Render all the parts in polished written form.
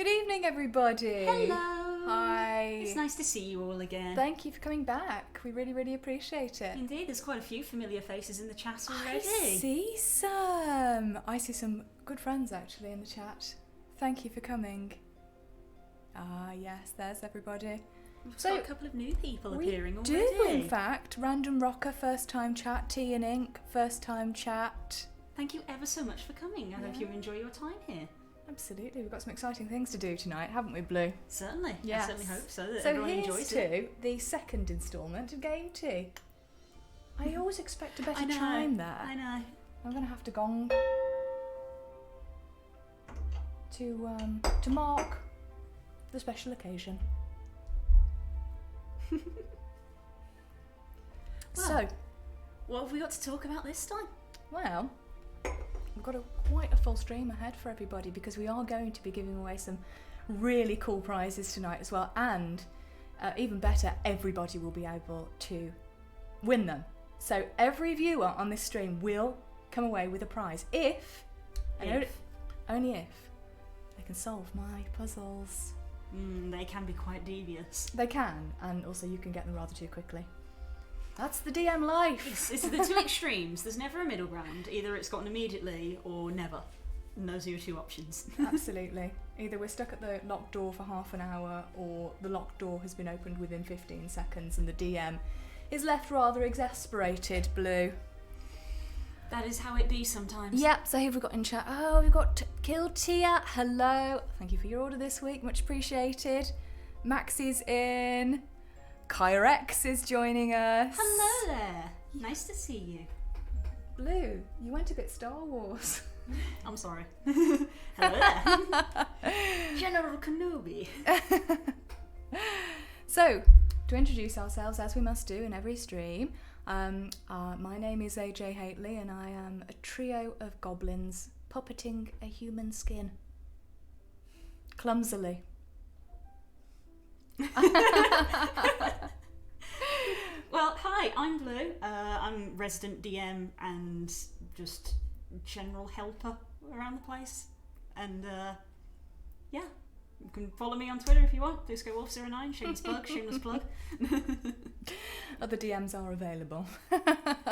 Good evening, everybody. Hello. Hi. It's nice to see you all again. Thank you for coming back. We really, really appreciate it. Indeed, there's quite a few familiar faces in the chat already. I see some good friends actually in the chat. Thank you for coming. Ah, yes, there's everybody. We've got a couple of new people appearing already. We do, in fact. Random Rocker, first time chat. Tea and Ink, first time chat. Thank you ever so much for coming. I hope you enjoy your time here. Absolutely, we've got some exciting things to do tonight, haven't we, Blue? Certainly. Yes. I certainly hope so. That everyone enjoys it. So here's to the second instalment of GameTea. I always expect a better chime there. I know. I'm going to have to gong to mark the special occasion. So, what have we got to talk about this time? Well, we've got quite a full stream ahead for everybody because we are going to be giving away some really cool prizes tonight as well, and even better, everybody will be able to win them. So every viewer on this stream will come away with a prize only if they can solve my puzzles. They can be quite devious. They can, and also you can get them rather too quickly. That's the DM life. It's the two extremes. There's never a middle ground. Either it's gotten immediately or never. And those are your two options. Absolutely. Either we're stuck at the locked door for half an hour, or the locked door has been opened within 15 seconds and the DM is left rather exasperated, Blue. That is how it be sometimes. Yep, so who have we got in chat? Oh, we've got GameTea. Hello. Thank you for your order this week. Much appreciated. Maxie's in. Kyrex is joining us. Hello there. Nice to see you. Blue, you went a bit Star Wars. I'm sorry. Hello there. General Kenobi. So, to introduce ourselves, as we must do in every stream, my name is AJ Haitley and I am a trio of goblins puppeting a human skin. Clumsily. Well, hi, I'm Blue. I'm resident DM and just general helper around the place. And yeah, you can follow me on Twitter if you want. DiscoWolf09, shameless plug. Other DMs are available.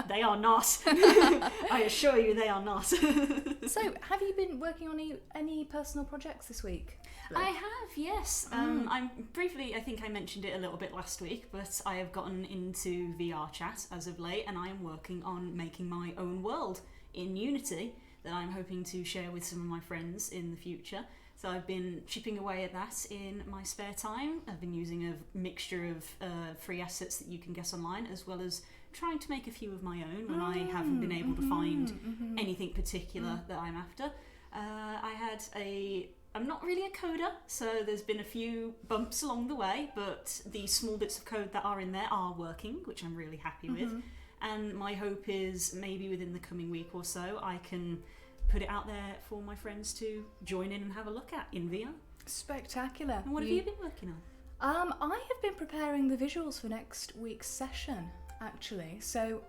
They are not. I assure you they are not. So, have you been working on any personal projects this week? I have, yes. I'm briefly, I think I mentioned it a little bit last week, but I have gotten into VR chat as of late, and I am working on making my own world in Unity that I'm hoping to share with some of my friends in the future. So I've been chipping away at that in my spare time. I've been using a mixture of free assets that you can get online, as well as trying to make a few of my own when I haven't been able to find anything particular that I'm after. I'm not really a coder, so there's been a few bumps along the way, but the small bits of code that are in there are working, which I'm really happy with. And my hope is maybe within the coming week or so, I can put it out there for my friends to join in and have a look at in VR. Spectacular. And what have you been working on? I have been preparing the visuals for next week's session, actually. So,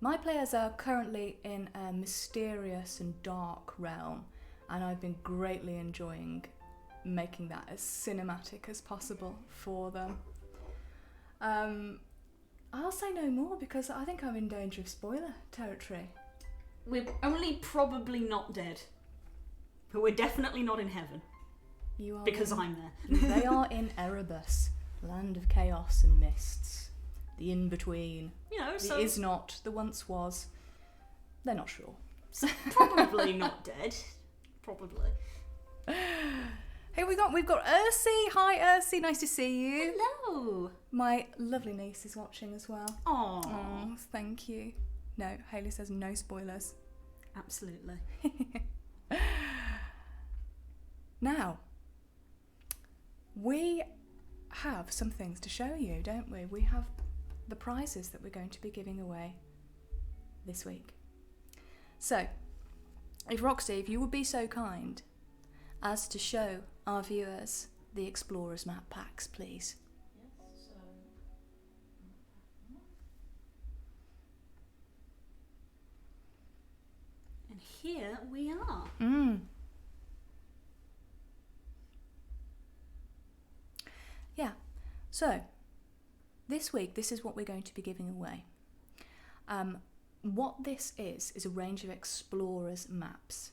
my players are currently in a mysterious and dark realm, and I've been greatly enjoying making that as cinematic as possible for them. I'll say no more because I think I'm in danger of spoiler territory. We're only probably not dead, but we're definitely not in heaven. You are because I'm there. They are in Erebus, land of chaos and mists. The in-between. You know, the is not, the once was. They're not sure. Probably not dead. Probably. Here we've got Ursi. Hi Ursi, nice to see you. Hello. My lovely niece is watching as well. Aww. Oh, thank you. No, Hayley says no spoilers. Absolutely. Now, we have some things to show you, don't we? We have the prizes that we're going to be giving away this week. So, if Roxy, if you would be so kind as to show our viewers the Explorer's Map packs, please. Yes, so... And here we are. So, this week, this is what we're going to be giving away. What this is a range of explorers maps.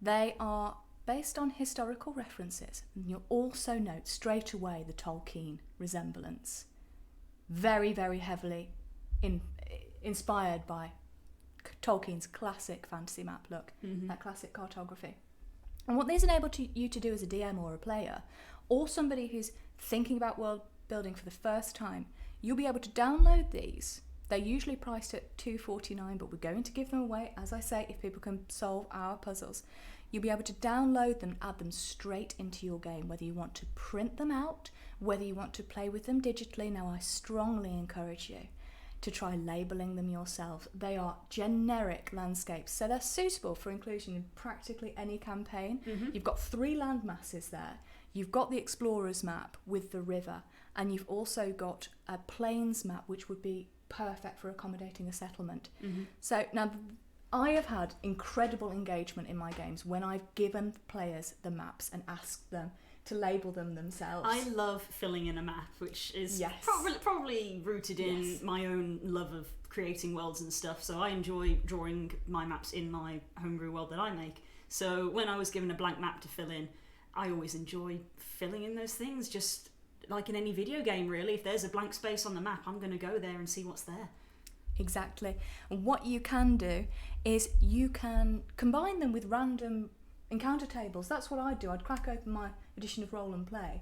They are based on historical references, and you'll also note straight away the Tolkien resemblance. Very, very heavily inspired by Tolkien's classic fantasy map look, that classic cartography. And what these enable you to do as a DM or a player, or somebody who's thinking about world building for the first time, you'll be able to download these. They're usually priced at $2.49, but we're going to give them away, as I say, if people can solve our puzzles. You'll be able to download them, add them straight into your game, whether you want to print them out, whether you want to play with them digitally. Now, I strongly encourage you to try labelling them yourself. They are generic landscapes, so they're suitable for inclusion in practically any campaign. You've got 3 land masses there. You've got the explorer's map with the river, and you've also got a plains map, which would be perfect for accommodating a settlement. So now, I have had incredible engagement in my games when I've given players the maps and asked them to label them themselves. I love filling in a map, which is probably rooted in my own love of creating worlds and stuff. So I enjoy drawing my maps in my homebrew world that I make. So when I was given a blank map to fill in, I always enjoy filling in those things, just like in any video game, really. If there's a blank space on the map, I'm going to go there and see what's there. Exactly. And what you can do is you can combine them with random encounter tables. That's what I'd do. I'd crack open my edition of Roll and Play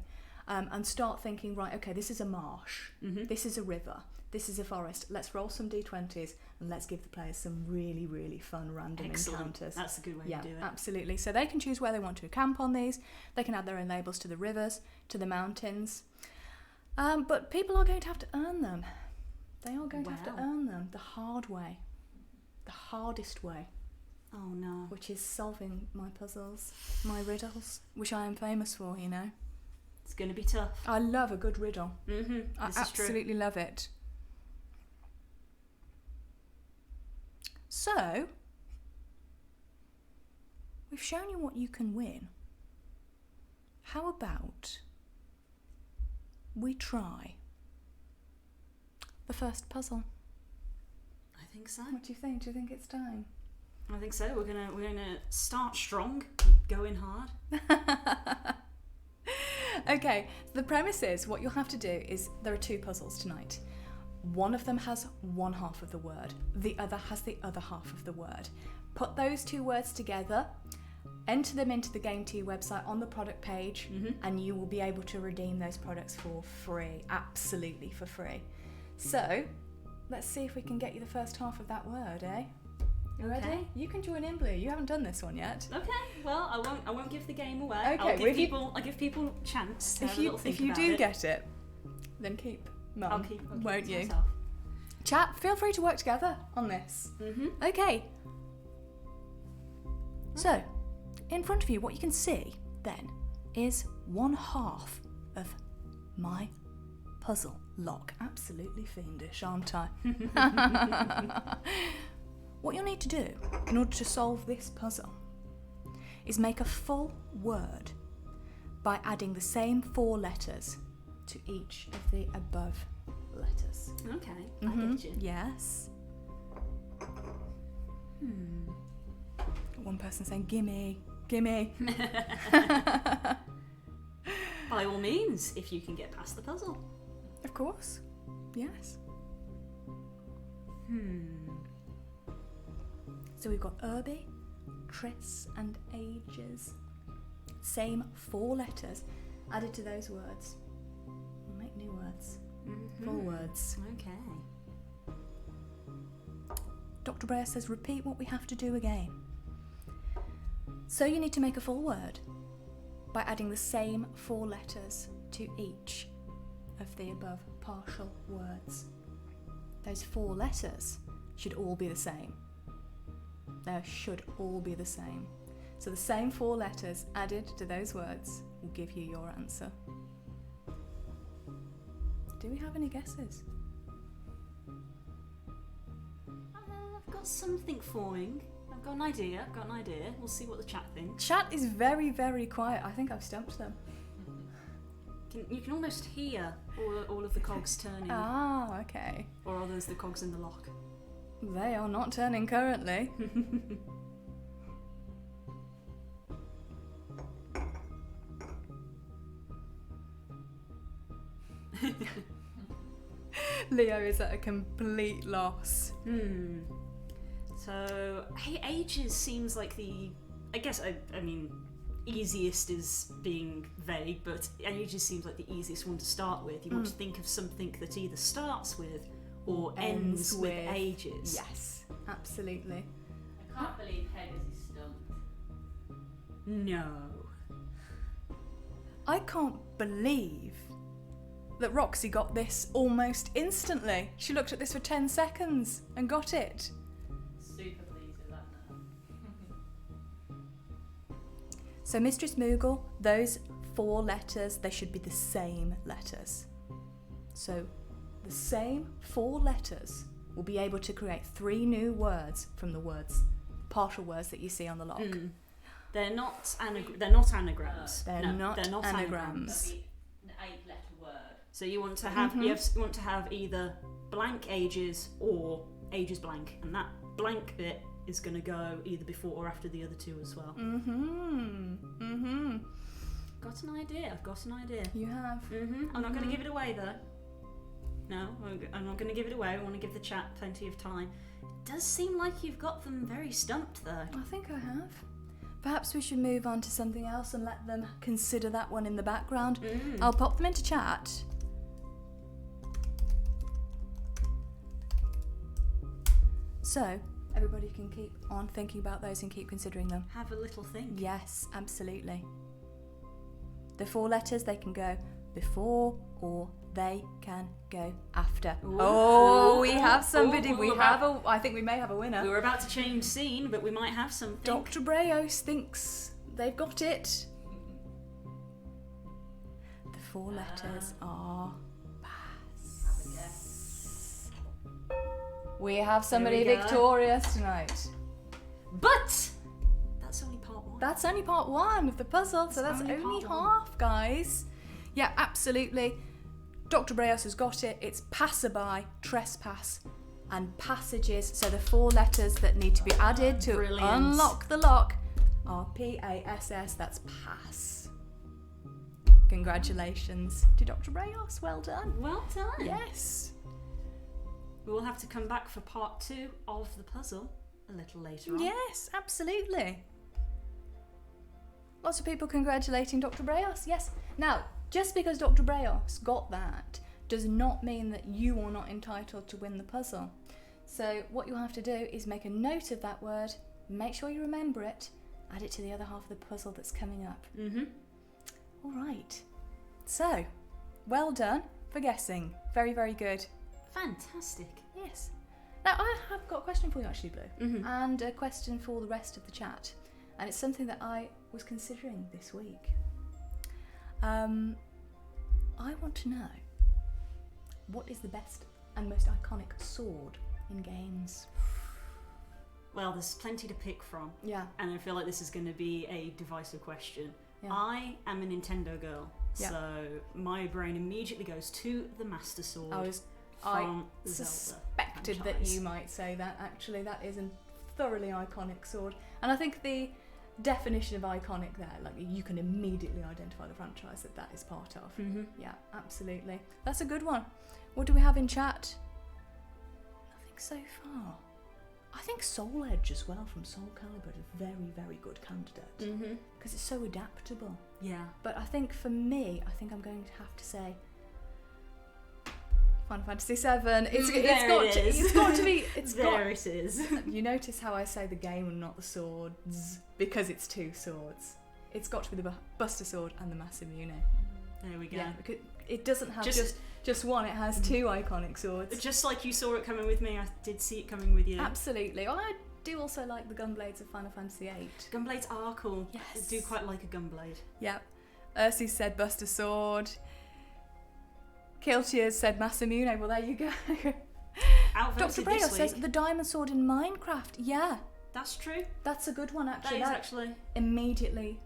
and start thinking, right, okay, this is a marsh, this is a river, this is a forest. Let's roll some d20s and let's give the players some really, really fun random encounters. That's a good way to do it. Absolutely. So they can choose where they want to camp on these. They can add their own labels to the rivers, to the mountains. But people are going to have to earn them. They are going to have to earn them the hard way. The hardest way. Oh no. Which is solving my puzzles, my riddles, which I am famous for, you know. It's going to be tough. I love a good riddle. I absolutely love it. So, we've shown you what you can win. How about we try the first puzzle? I think so. What do you think? Do you think it's time? I think so. We're gonna start strong, going hard. Okay, the premise is what you'll have to do is there are 2 puzzles tonight. One of them has one half of the word, the other has the other half of the word. Put those 2 words together, enter them into the GameTea website on the product page, and you will be able to redeem those products for free, absolutely for free. So, let's see if we can get you the first half of that word, eh? You ready? You can join in, Blue. You haven't done this one yet. Okay. Well, I won't give the game away. Okay. I'll give people a chance to have a little think if you about do it. get it, then keep mum. I'll keep won't it to you? myself. Chat, feel free to work together on this. Okay. So, in front of you, what you can see then is one half of my puzzle log. Absolutely fiendish, aren't I? What you'll need to do in order to solve this puzzle is make a full word by adding the same 4 letters to each of the above letters. Okay, I get you. Yes. One person saying, gimme, gimme. By all means, if you can get past the puzzle. Of course. Yes. So we've got Irby, Tris, and Ages. Same 4 letters added to those words. We'll make new words. Full words. Okay. Dr. Brea says, repeat what we have to do again. So you need to make a full word by adding the same 4 letters to each of the above partial words. Those 4 letters should all be the same. They should all be the same. So the same 4 letters added to those words will give you your answer. Do we have any guesses? I've got something forming. I've got an idea. We'll see what the chat thinks. Chat is very, very quiet. I think I've stumped them. You can almost hear all of the cogs turning. Ah, okay. Or are those the cogs in the lock? They are not turning currently. Leo is at a complete loss. So, hey, ages seems like the... I mean, easiest is being vague, but ages seems like the easiest one to start with. You want to think of something that either starts with or ends with ages. Yes, absolutely. I can't believe Pegasus is stumped. No. I can't believe that Roxy got this almost instantly. She looked at this for 10 seconds and got it. Super pleased with that now. So Mistress Moogle, those 4 letters, they should be the same letters. So the same 4 letters will be able to create 3 new words from the partial words that you see on the lock. They're not anagrams. They're not anagrams. That'd be an 8-letter word. So you want to have you want to have either blank ages or ages blank, and that blank bit is going to go either before or after the other 2 as well. Got an idea. I've got an idea. You have. I'm not going to give it away though. No, I'm not going to give it away. I want to give the chat plenty of time. It does seem like you've got them very stumped though. I think I have. Perhaps we should move on to something else and let them consider that one in the background. I'll pop them into chat. So, everybody can keep on thinking about those and keep considering them. Have a little think. Yes, absolutely. The 4 letters, they can go before or they can go after. Ooh. Oh, we have somebody. Ooh, I think we may have a winner. We were about to change scene, but we might have something. Dr. Breos thinks they've got it. The 4 letters are pass. We have somebody There we go. victorious tonight. But that's only part 1. That's only part 1 of the puzzle, so that's only only part half, guys. Yeah, absolutely. Dr. Breos has got it. It's passerby, trespass, and passages. So the 4 letters that need to be added to Brilliant. unlock the lock are P-A-S-S. That's pass. Congratulations to Dr. Breos. Well done. Well done. Yes. We will have to come back for part 2 of the puzzle a little later on. Yes, absolutely. Lots of people congratulating Dr. Breos. Yes. Now, just because Dr. Breos got that does not mean that you are not entitled to win the puzzle. So what you'll have to do is make a note of that word, make sure you remember it, add it to the other half of the puzzle that's coming up. All right. So, well done for guessing. Very, very good. Fantastic. Yes. Now, I have got a question for you actually, Blue, and a question for the rest of the chat. And it's something that I was considering this week. I want to know, what is the best and most iconic sword in games? Well, there's plenty to pick from. Yeah. And I feel like this is going to be a divisive question. Yeah. I am a Nintendo girl, Yeah. so my brain immediately goes to the Master Sword I from the Zelda suspected that franchise. you might say that, actually. That is a thoroughly iconic sword. And I think the definition of iconic there, like, you can immediately identify the franchise that is part of. Yeah, absolutely. That's a good one. What do we have in chat? Nothing so far. I think Soul Edge as well from Soul Calibur is a very, very good candidate because it's so adaptable. Yeah. But I think for me, I think I'm going to have to say Final Fantasy VII. It's got to be. It is. You notice how I say the game and not the swords because it's 2 swords. It's got to be the Buster Sword and the Masamune. There we go. Yeah, because it doesn't have just one. It has 2 iconic swords. Just like you saw it coming with me, I did see it coming with you. Absolutely. I do also like the gunblades of Final Fantasy VIII. Gunblades are cool. Yes. I do quite like a gunblade. Yep. Ursi said Buster Sword. Kiltier said Masamune. Well, there you go. Dr. Breos says the diamond sword in Minecraft. Yeah, That's true. that's a good one actually. That is actually. Immediately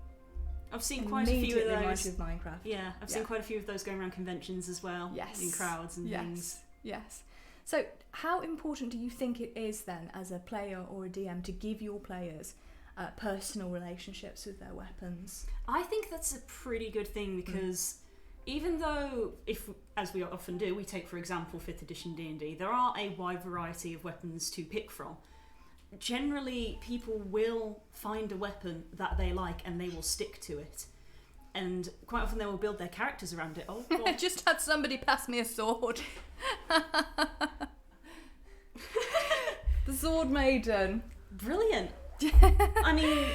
I've seen quite a few of Immediately reminds those. you of Minecraft. Yeah, I've seen quite a few of those going around conventions as well. Yes. In crowds and things. Yes. So, how important do you think it is then, as a player or a DM, to give your players personal relationships with their weapons? I think that's a pretty good thing because even though, if as we often do, we take for example 5th edition D&D, there are a wide variety of weapons to pick from. Generally, people will find a weapon that they like and they will stick to it. And quite often they will build their characters around it. Oh, I just had somebody pass me a sword. The Sword Maiden. Brilliant. I mean,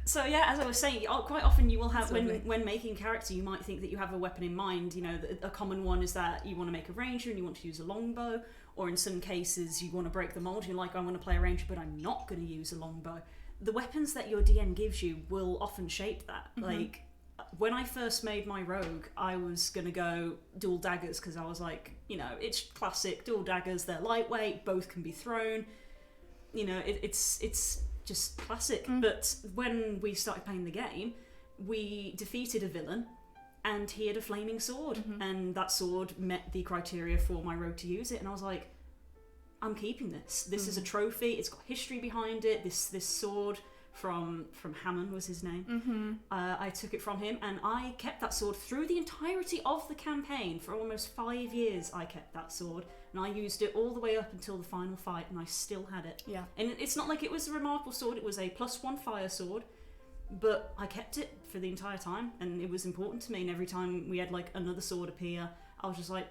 so yeah, as I was saying, quite often you will have, when making a character, you might think that you have a weapon in mind. You know, a common one is that you want to make a ranger and you want to use a longbow, or in some cases you want to break the mold. You're like, I want to play a ranger, but I'm not going to use a longbow. The weapons that your DM gives you will often shape that. Like, when I first made my rogue, I was going to go dual daggers because I was like, you know, it's classic dual daggers. They're lightweight, both can be thrown. You know, it's just classic. But when we started playing the game, we defeated a villain and he had a flaming sword, and that sword met the criteria for my rogue to use it, and I was like, I'm keeping this. This is a trophy. It's got history behind it. This sword from Hammond was his name. I took it from him and I kept that sword through the entirety of the campaign. For almost 5 years I kept that sword, and I used it all the way up until the final fight, and I still had it. Yeah. And it's not like it was a remarkable sword. It was a +1 fire sword, but I kept it for the entire time, and it was important to me. And every time we had like another sword appear, I was just like,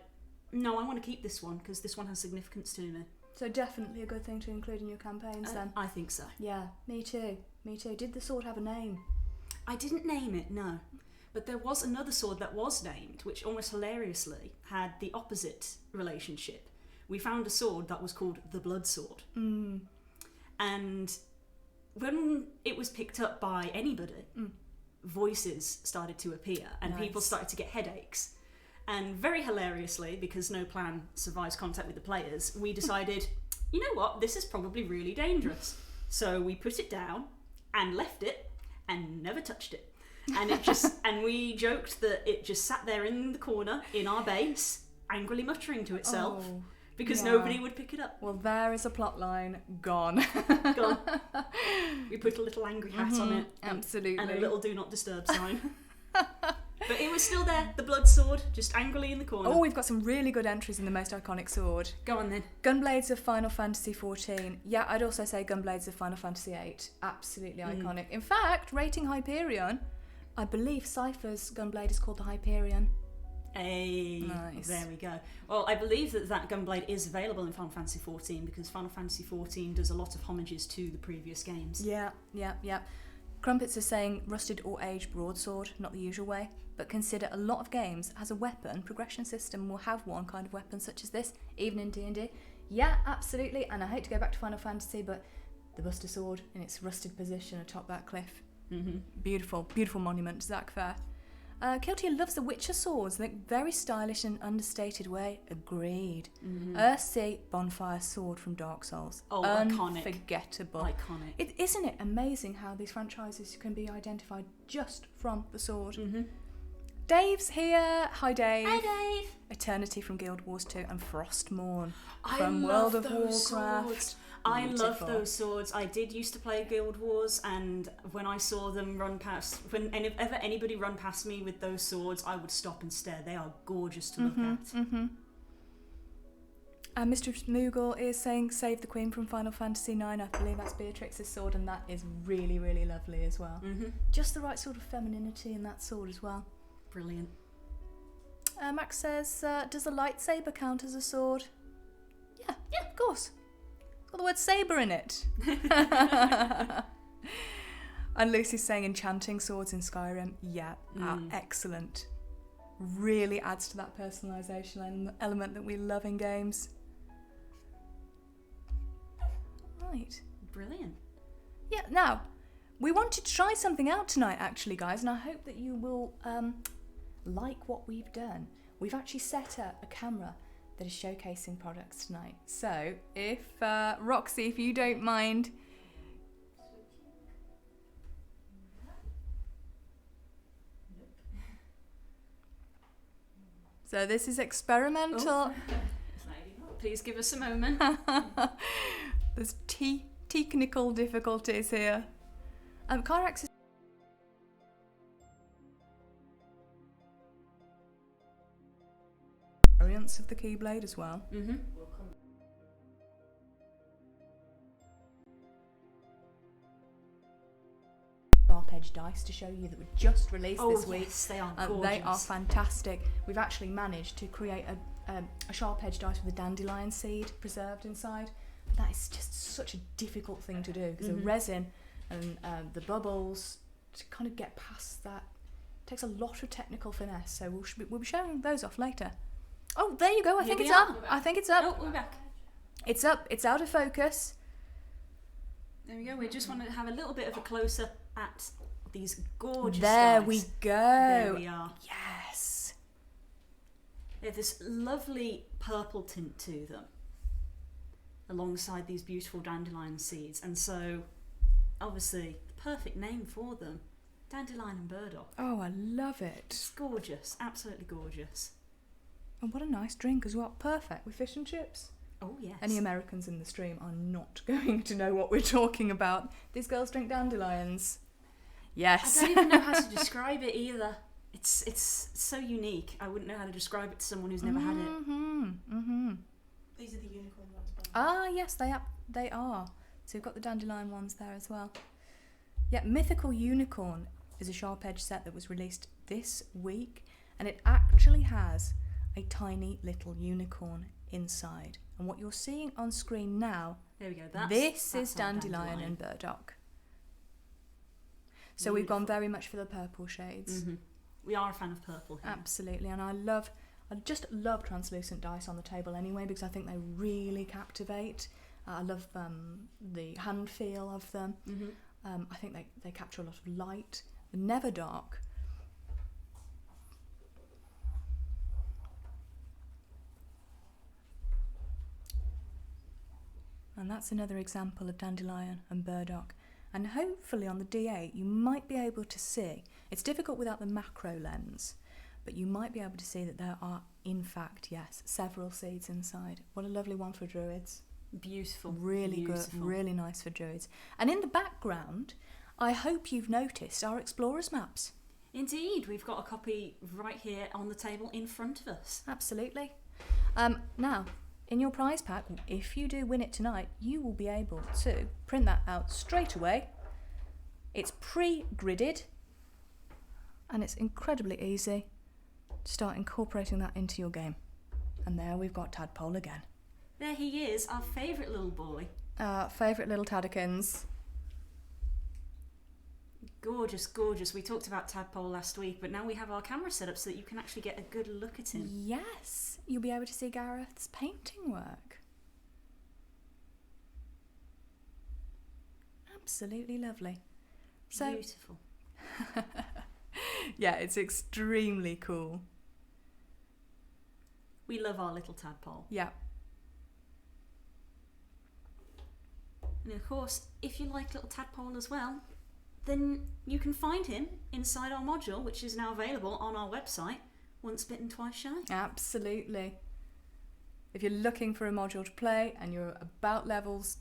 no, I want to keep this one because this one has significance to me. So definitely a good thing to include in your campaigns then. I think so. Yeah, me too. Did the sword have a name? I didn't name it, no. But there was another sword that was named, which almost hilariously had the opposite relationship. We found a sword that was called the Blood Sword. And when it was picked up by anybody, voices started to appear and people started to get headaches. And very hilariously, because no plan survives contact with the players, we decided, you know what, this is probably really dangerous. So we put it down and left it and never touched it. And it just, and we joked that it just sat there in the corner in our base, angrily muttering to itself, because nobody would pick it up. Well, there is a plot line gone. Gone. We put a little angry hat on it. Absolutely. And a little do not disturb sign. But it was still there, the blood sword, just angrily in the corner. Oh, we've got some really good entries in the most iconic sword. Go on then. Gunblades of Final Fantasy XIV. Yeah, I'd also say Gunblades of Final Fantasy VIII. Absolutely iconic. In fact, rating Hyperion, I believe Cypher's Gunblade is called the Hyperion. Hey, nice. There we go. Well, I believe that Gunblade is available in Final Fantasy XIV because Final Fantasy XIV does a lot of homages to the previous games. Yeah. Crumpets are saying rusted or aged broadsword, not the usual way, but consider a lot of games as a weapon progression system will have one kind of weapon such as this, even in D&D. Yeah, absolutely, and I hate to go back to Final Fantasy, but the Buster Sword in its rusted position atop that cliff. Beautiful, beautiful monument, Zach Fair. Kiltia loves the Witcher swords, they look very stylish in an understated way. Agreed. Earthsea Bonfire Sword from Dark Souls. Oh, iconic. Unforgettable. Iconic. Isn't it amazing how these franchises can be identified just from the sword? Dave's here. Hi, Dave. Hi, Dave. Eternity from Guild Wars 2 and Frostmourne I from love World of those Warcraft. Swords. I love Beautiful. those swords. I did used to play Guild Wars, and when I saw them run past, whenever anybody run past me with those swords, I would stop and stare. They are gorgeous to look at. Mr. Moogle is saying Save the Queen from Final Fantasy IX. I believe that's Beatrix's sword, and that is really, really lovely as well. Just the right sort of femininity in that sword as well. Brilliant. Max says, does a lightsaber count as a sword? Yeah, of course. It's got the word saber in it. And Lucy's saying enchanting swords in Skyrim. Yeah, excellent. Really adds to that personalisation element that we love in games. Right. Brilliant. Yeah, now, we wanted to try something out tonight, actually, guys, and I hope that you will like what we've done. We've actually set up a camera that is showcasing products tonight. So, if, Roxy, if you don't mind... So this is experimental. Oh. Please give us a moment. There's technical difficulties here. Kyrax is variants of the Keyblade as well. Mm-hmm. Sharp edge dice to show you that were just released this week. Yes, they are gorgeous. They are fantastic. We've actually managed to create a sharp edge dice with a dandelion seed preserved inside. That is just such a difficult thing to do because the resin and the bubbles, to kind of get past that takes a lot of technical finesse. So we'll be showing those off later. Oh, there you go. I think it's up. I think it's up. Oh, we're back. It's up. It's out of focus. There we go. We just want to have a little bit of a close-up at these gorgeous There dice. we go. There we are. Yes. They have this lovely purple tint to them, alongside these beautiful dandelion seeds. And so, obviously, the perfect name for them, dandelion and burdock. Oh, I love it. It's gorgeous. Absolutely gorgeous. And what a nice drink as well. Perfect with fish and chips. Oh, yes. Any Americans in the stream are not going to know what we're talking about. These girls drink dandelions. Yes. I don't even know how to describe it either. It's so unique. I wouldn't know how to describe it to someone who's never had it. These are the unicorn ones. Ah, yes, they are. So we've got the dandelion ones there as well. Yeah, Mythical Unicorn is a sharp edge set that was released this week, and it actually has a tiny little unicorn inside. And what you're seeing on screen now, There we go. this that's is our dandelion and burdock. So we've gone very much for the purple shades. Mm-hmm. We are a fan of purple here. Absolutely, and I just love translucent dice on the table anyway because I think they really captivate. I love the hand feel of them. Mm-hmm. I think they capture a lot of light. They're never dark. And that's another example of dandelion and burdock. And hopefully on the D8 you might be able to see, it's difficult without the macro lens, but you might be able to see that there are, in fact, yes, several seeds inside. What a lovely one for druids. Beautiful. Really beautiful. good, really nice for druids. And in the background, I hope you've noticed our explorers maps. Indeed, we've got a copy right here on the table in front of us. Absolutely. Now, in your prize pack, if you do win it tonight, you will be able to print that out straight away. It's pre-gridded, and it's incredibly easy to start incorporating that into your game. And there we've got Tadpole again. There he is, our favourite little boy. Favourite little Tadikins. Gorgeous, gorgeous. We talked about Tadpole last week, but now we have our camera set up so that you can actually get a good look at him. Yes, you'll be able to see Gareth's painting work. Absolutely lovely. So, beautiful. yeah, it's extremely cool. We love our little Tadpole. Yeah. And of course, if you like little Tadpole as well, then you can find him inside our module, which is now available on our website, Once Bitten, Twice Shy. Absolutely. If you're looking for a module to play and you're about levels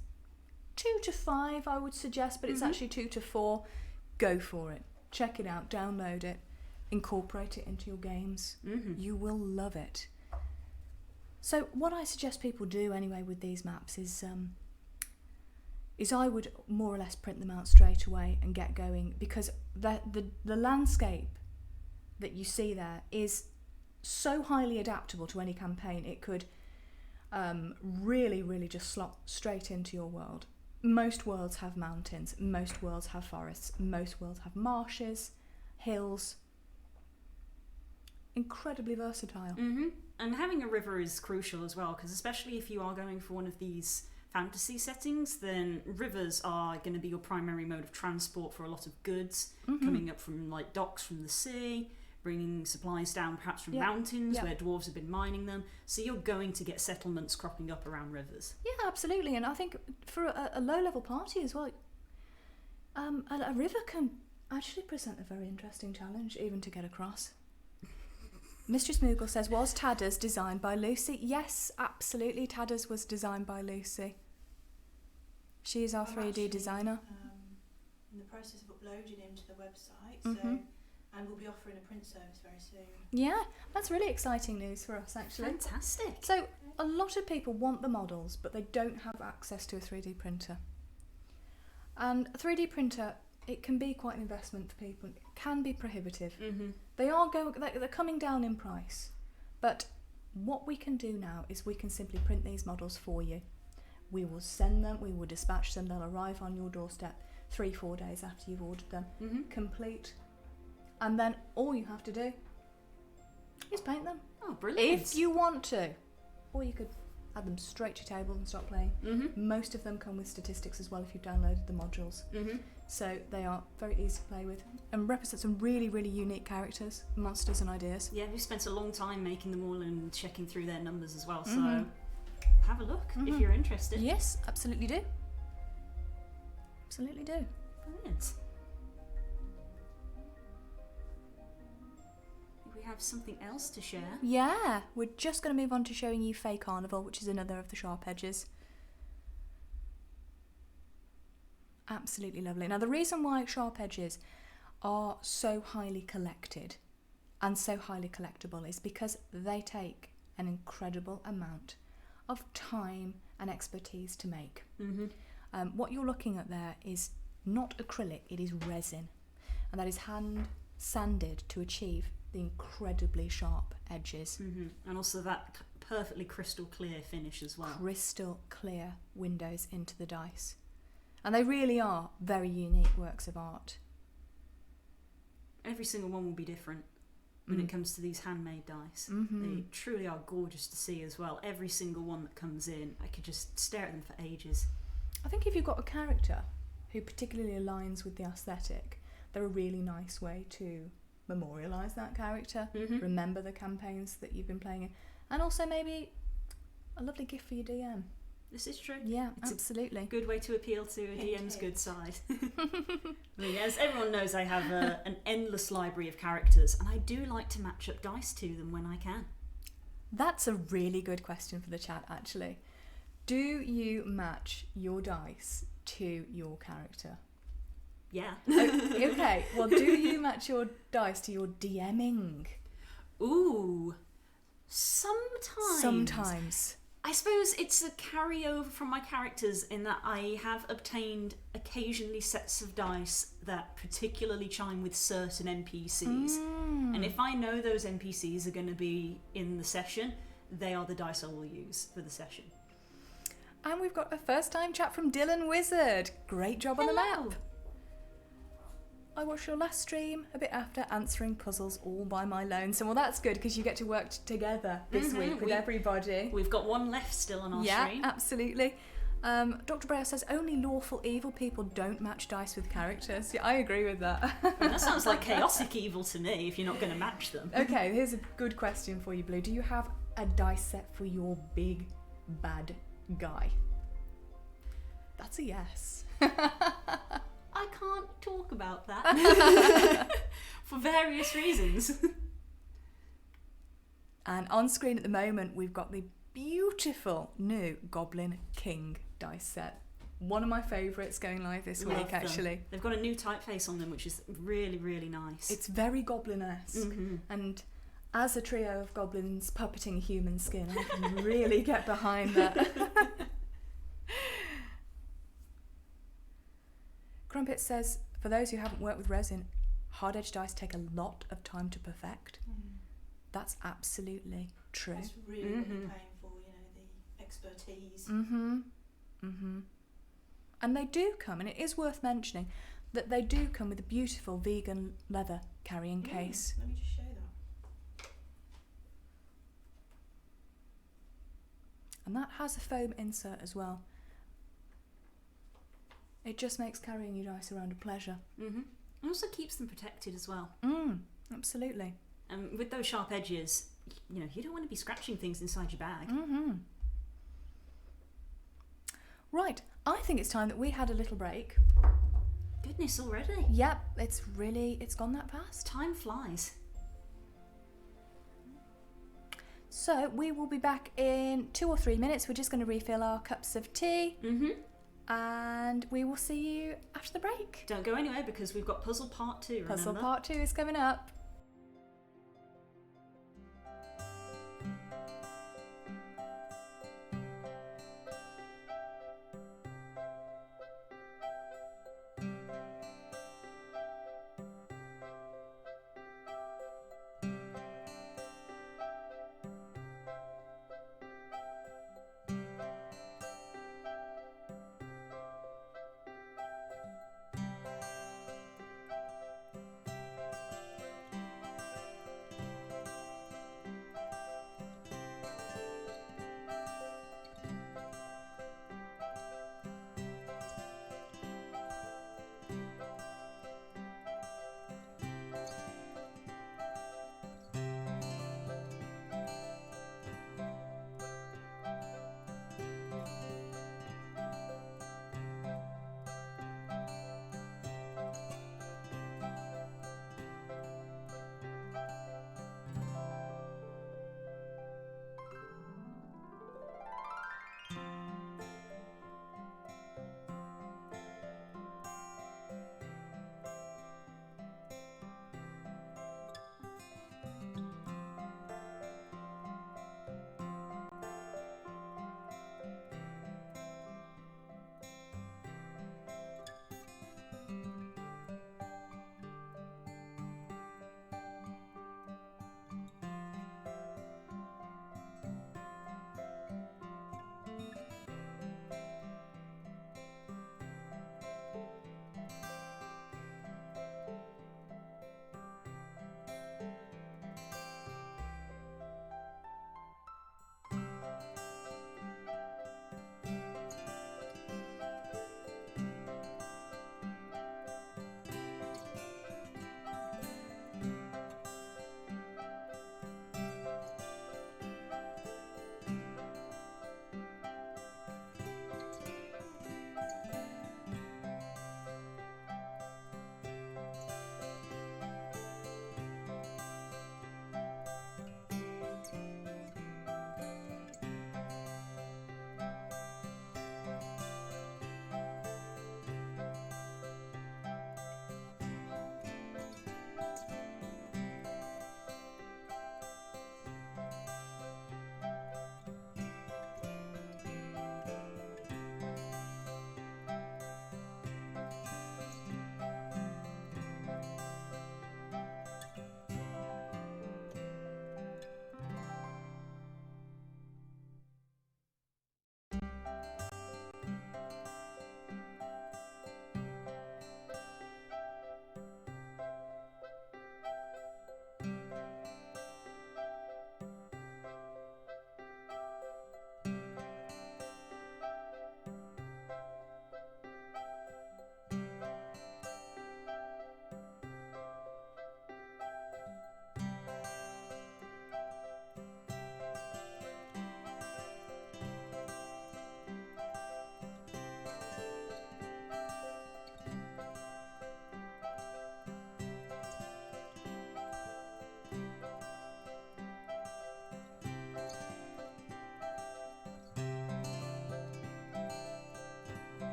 2 to 5, I would suggest, but it's actually 2 to 4, go for it. Check it out, download it, incorporate it into your games. You will love it. So what I suggest people do anyway with these maps is I would more or less print them out straight away and get going, because the landscape that you see there is so highly adaptable to any campaign. It could really just slot straight into your world. Most worlds have mountains, most worlds have forests, most worlds have marshes, hills. Incredibly versatile. And having a river is crucial as well, because especially if you are going for one of these fantasy settings, then rivers are going to be your primary mode of transport for a lot of goods, coming up from like docks from the sea, bringing supplies down perhaps from mountains where dwarves have been mining them. So you're going to get settlements cropping up around rivers. Yeah, absolutely. And I think for a low-level party as well, a river can actually present a very interesting challenge even to get across. Mistress Moogle says, was Tadders designed by Lucy? Yes, absolutely. Tadders was designed by Lucy. She is our I'm 3D actually, designer. In the process of uploading him to the website, Mhm. and we'll be offering a print service very soon. Yeah, that's really exciting news for us, actually. Fantastic. So, a lot of people want the models, but they don't have access to a 3D printer. And a 3D printer, it can be quite an investment for people. It can be prohibitive. Mm-hmm. They're coming down in price. But what we can do now is we can simply print these models for you. We will send them, we will dispatch them, they'll arrive on your doorstep 3-4 days after you've ordered them, complete. And then all you have to do is paint them. Oh, brilliant. If you want to. Or you could add them straight to your table and start playing. Most of them come with statistics as well if you've downloaded the modules. So they are very easy to play with and represent some really, really unique characters, monsters and ideas. Yeah, we've spent a long time making them all and checking through their numbers as well, so have a look if you're interested. Yes, absolutely do. Absolutely do. Brilliant. We have something else to share. Yeah, we're just going to move on to showing you Fae Carnival, which is another of the sharp edges. Absolutely lovely. Now, the reason why sharp edges are so highly collected and so highly collectible is because they take an incredible amount of time and expertise to make. What you're looking at there is not acrylic, it is resin, and that is hand sanded to achieve the incredibly sharp edges. And also that perfectly crystal clear finish as well. Crystal clear windows into the dice. And they really are very unique works of art. Every single one will be different when it comes to these handmade dice. They truly are gorgeous to see as well. Every single one that comes in, I could just stare at them for ages. I think if you've got a character who particularly aligns with the aesthetic, they're a really nice way to memorialise that character, remember the campaigns that you've been playing in, and also maybe a lovely gift for your DM. This is true. Yeah, It's absolutely. a good way to appeal to a DM's good side. I mean, as everyone knows, I have an endless library of characters, and I do like to match up dice to them when I can. That's a really good question for the chat, actually. Do you match your dice to your character? Yeah. Okay, well, do you match your dice to your DMing? Ooh, sometimes. Sometimes. I suppose it's a carryover from my characters in that I have obtained occasionally sets of dice that particularly chime with certain NPCs. And if I know those NPCs are going to be in the session, they are the dice I will use for the session. And we've got a first time chat from Dylan Wizard. Great job on the map. I watched your last stream a bit after answering puzzles all by my lonesome. Well, that's good because you get to work together this week with everybody. We've got one left still on our stream. Yeah, absolutely. Dr. Breyer says only lawful evil people don't match dice with characters. Yeah, I agree with that. That sounds like chaotic evil to me if you're not going to match them. Okay, here's a good question for you, Blue. Do you have a dice set for your big bad guy? That's a yes. I can't talk about that for various reasons. And on screen at the moment, we've got the beautiful new Goblin King dice set. One of my favourites going live this Love week, them. actually. They've got a new typeface on them, which is really, really nice. It's very goblin-esque. And as a trio of goblins puppeting human skin, I can really get behind that. Crumpet says, for those who haven't worked with resin, hard-edged dice take a lot of time to perfect. That's absolutely true. That's really what you're paying for, you know, the expertise. And they do come, and it is worth mentioning, that they do come with a beautiful vegan leather carrying case. Let me just show that. And that has a foam insert as well. It just makes carrying your dice around a pleasure. And also keeps them protected as well. Absolutely. And with those sharp edges, you know, you don't want to be scratching things inside your bag. Right, I think it's time that we had a little break. Goodness, already? Yep, it's gone that fast. Time flies. So we will be back in 2 or 3 minutes. We're just going to refill our cups of tea. And we will see you after the break. Don't go anywhere because we've got puzzle part 2, remember? Puzzle part 2 is coming up.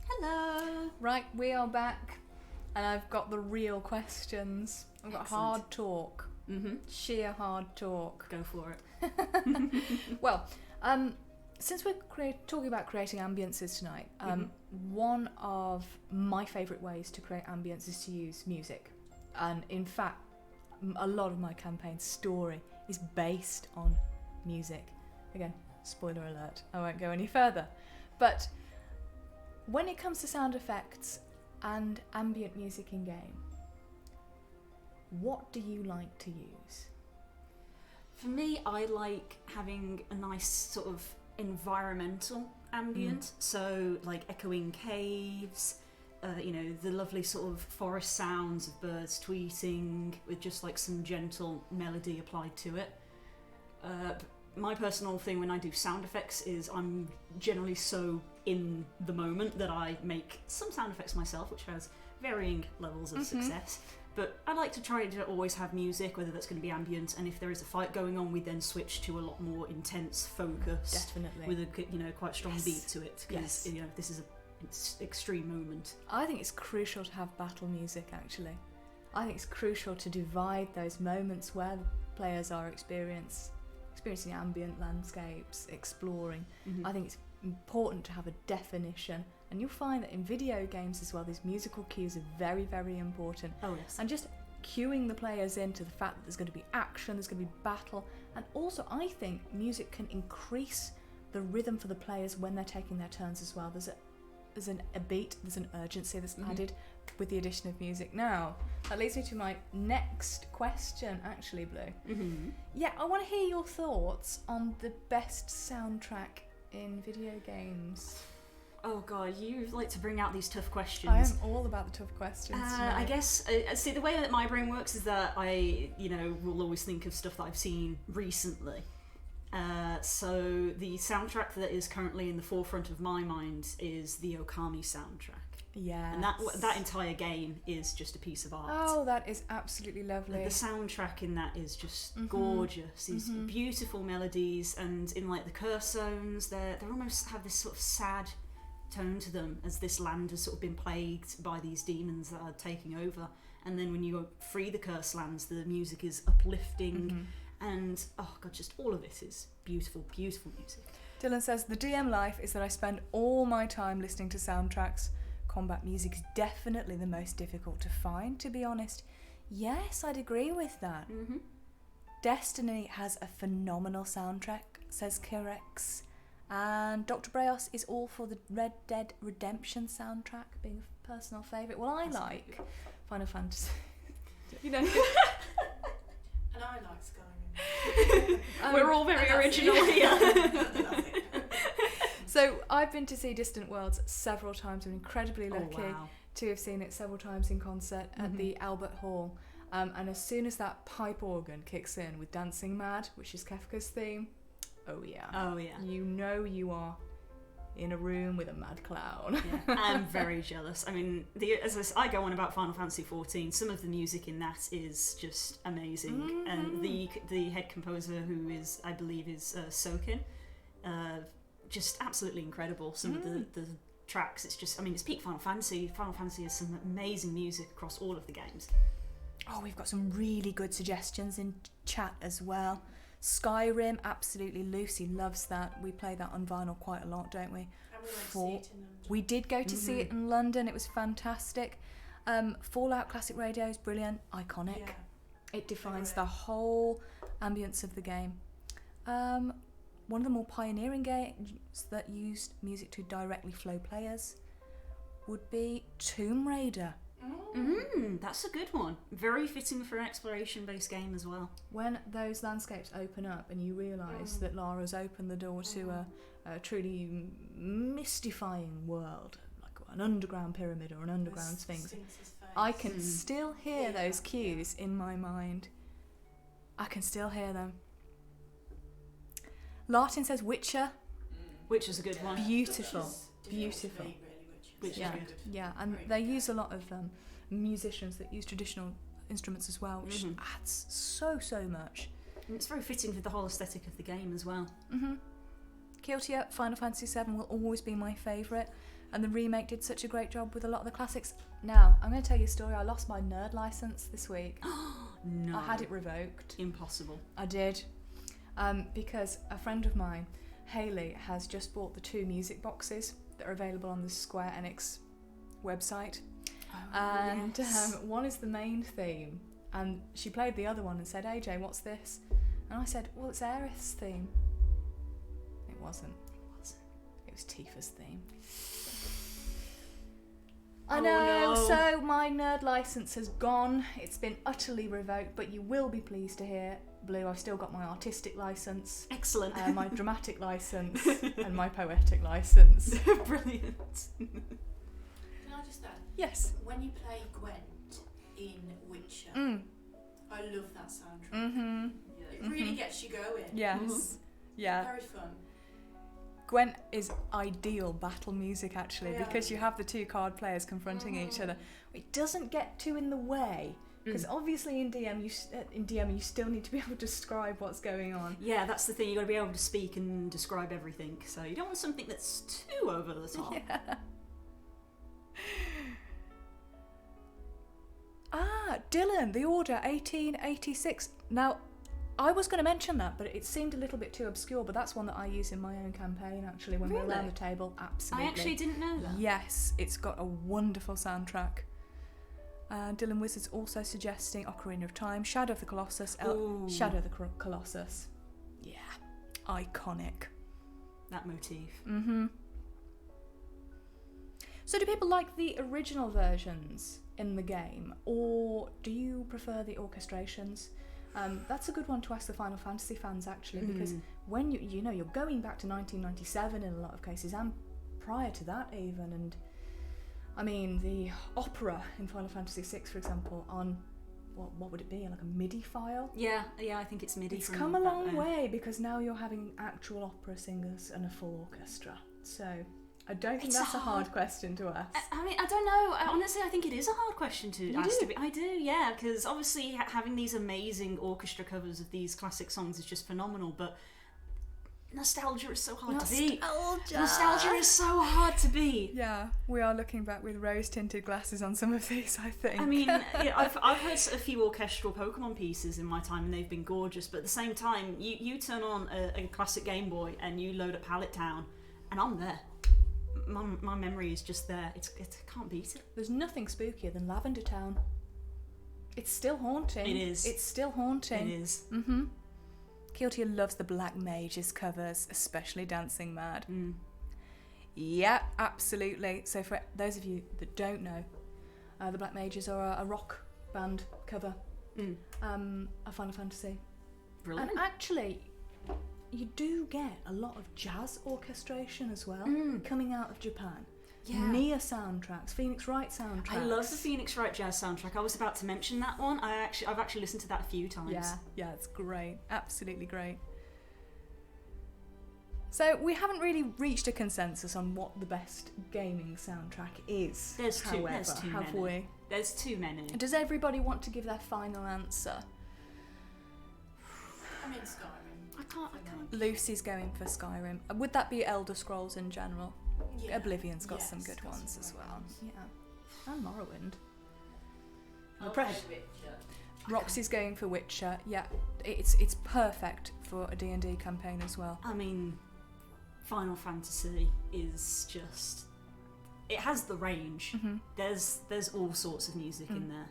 Hello. Right, we are back, and I've got the real questions. I've got Excellent. hard talk, sheer hard talk. Go for it. Well, since we're talking about creating ambiences tonight, one of my favourite ways to create ambience is to use music. And in fact, a lot of my campaign story is based on music. Again, spoiler alert, I won't go any further. But when it comes to sound effects and ambient music in game, what do you like to use? For me, I like having a nice sort of environmental ambient. So, like echoing caves, the lovely sort of forest sounds of birds tweeting with just like some gentle melody applied to it. My personal thing when I do sound effects is I'm generally so in the moment that I make some sound effects myself, which has varying levels of success. But I like to try to always have music, whether that's going to be ambient, and if there is a fight going on, we then switch to a lot more intense focus. Definitely. With a quite strong beat to it, because this is an extreme moment. I think it's crucial to have battle music, actually. I think it's crucial to divide those moments where the players are experiencing ambient landscapes, exploring. I think it's important to have a definition, and you'll find that in video games as well, these musical cues are very, very important. Oh yes. And just cueing the players into the fact that there's going to be action, there's going to be battle, and also I think music can increase the rhythm for the players when they're taking their turns as well. There's a beat, there's an urgency that's added with the addition of music. Now, that leads me to my next question, actually, Blue. Yeah, I want to hear your thoughts on the best soundtrack in video games. Oh god, you like to bring out these tough questions. I am all about the tough questions tonight. I guess, see, the way that my brain works is that I, will always think of stuff that I've seen recently. So the soundtrack that is currently in the forefront of my mind is the Okami soundtrack. Yeah. And that entire game is just a piece of art. Oh, that is absolutely lovely. The soundtrack in that is just gorgeous. These beautiful melodies, and in like the curse zones, they almost have this sort of sad tone to them, as this land has sort of been plagued by these demons that are taking over. And then when you free the cursed lands, the music is uplifting. And oh god, just all of it is beautiful, beautiful music. Dylan says, the DM life is that I spend all my time listening to soundtracks. Combat music is definitely the most difficult to find, to be honest. Yes, I'd agree with that. Destiny has a phenomenal soundtrack, says Kirex. And Dr. Breos is all for the Red Dead Redemption soundtrack, being a personal favourite. Well, I like Final Fantasy. And I like Skyrim. We're all very original here. So I've been to see Distant Worlds several times. I'm incredibly lucky wow. to have seen it several times in concert at the Albert Hall. And as soon as that pipe organ kicks in with Dancing Mad, which is Kefka's theme, oh yeah. You know you are in a room with a mad clown. I'm very jealous. I mean, I go on about Final Fantasy 14. Some of the music in that is just amazing, and the head composer, who is, I believe, is Soken, just absolutely incredible. Some of the tracks, it's just, I mean, it's peak Final Fantasy. Final Fantasy has some amazing music across all of the games. Oh, we've got some really good suggestions in chat as well. Skyrim, absolutely. Lucy loves that. We play that on vinyl quite a lot, don't we? And we went to see it in London. We did go to see it in London. It was fantastic. Fallout Classic Radio is brilliant, iconic. Yeah. It defines the whole ambience of the game. One of the more pioneering games that used music to directly flow players would be Tomb Raider. That's a good one. Very fitting for an exploration-based game as well. When those landscapes open up and you realise that Lara's opened the door to a truly mystifying world, like an underground pyramid or an underground sphinx, I can still hear those cues in my mind. I can still hear them. Lartin says Witcher. Which is a good one. Beautiful. Beautiful. Which is good. Yeah, and they use a lot of musicians that use traditional instruments as well, which adds so much. And it's very fitting for the whole aesthetic of the game as well. Kiltia, Final Fantasy VII will always be my favourite. And the remake did such a great job with a lot of the classics. Now, I'm going to tell you a story. I lost my nerd license this week. No. I had it revoked. Impossible. I did. Because a friend of mine, Hayley, has just bought the 2 music boxes that are available on the Square Enix website. And yes. One is the main theme. And she played the other one and said, AJ, what's this? And I said, well, it's Aerith's theme. It wasn't. It was Tifa's theme. I know, no. so my nerd license has gone. It's been utterly revoked, but you will be pleased to hear, Blue, I've still got my artistic license, Excellent. my dramatic license, and my poetic license. Brilliant. Can I just add? Yes. When you play Gwent in Witcher, I love that soundtrack. Mm-hmm. It really gets you going. Yes. Yeah. Very fun. Gwent is ideal battle music, actually, because you have the 2 card players confronting each other. It doesn't get too in the way, because obviously in DM you still need to be able to describe what's going on. Yeah, that's the thing. You've got to be able to speak and describe everything. So you don't want something that's too over the top. Yeah. Dylan, The Order, 1886. Now, I was going to mention that, but it seemed a little bit too obscure, but that's one that I use in my own campaign, actually, when we're around the table. Absolutely. I actually didn't know that. Yes, it's got a wonderful soundtrack. Dylan Wizard's also suggesting Ocarina of Time, Shadow of the Colossus. Shadow of the Colossus. Yeah. Iconic. That motif. Mm-hmm. So do people like the original versions in the game, or do you prefer the orchestrations? That's a good one to ask the Final Fantasy fans, actually, because when you're going back to 1997 in a lot of cases, and prior to that even, and I mean the opera in Final Fantasy VI, for example, on what would it be, like a MIDI file? Yeah, I think it's MIDI. It's come a long way, because now you're having actual opera singers and a full orchestra. So I don't think that's a hard question to ask. I mean, I don't know. Honestly, I think it is a hard question to ask. I do, yeah, because obviously having these amazing orchestra covers of these classic songs is just phenomenal, but nostalgia is so hard to beat. Nostalgia is so hard to beat. Yeah, we are looking back with rose-tinted glasses on some of these, I think. I mean, yeah, I've heard a few orchestral Pokemon pieces in my time, and they've been gorgeous, but at the same time, you turn on a classic Game Boy and you load up Pallet Town, and I'm there. My memory is just there. I can't beat it. There's nothing spookier than Lavender Town. It's still haunting. It is. It's still haunting. It is. Mm-hmm. Keeltia loves the Black Mages covers, especially Dancing Mad. Yeah, absolutely. So for those of you that don't know, the Black Mages are a rock band cover of Final Fantasy. Brilliant. And actually, you do get a lot of jazz orchestration as well, coming out of Japan. Yeah. Nia soundtracks, Phoenix Wright soundtracks. I love the Phoenix Wright jazz soundtrack. I was about to mention that one. I've actually listened to that a few times. Yeah, it's great. Absolutely great. So we haven't really reached a consensus on what the best gaming soundtrack is. There's too have many. we? There's too many. Does everybody want to give their final answer? I mean Skyrim. I can't. Lucy's going for Skyrim. Would that be Elder Scrolls in general? Yeah. Oblivion's got some good got ones some as great well. ones. Yeah. And Morrowind. I'll press- play Witcher. Roxy's going for Witcher. Yeah, it's perfect for a D&D campaign as well. I mean, Final Fantasy is just... It has the range. Mm-hmm. There's all sorts of music in there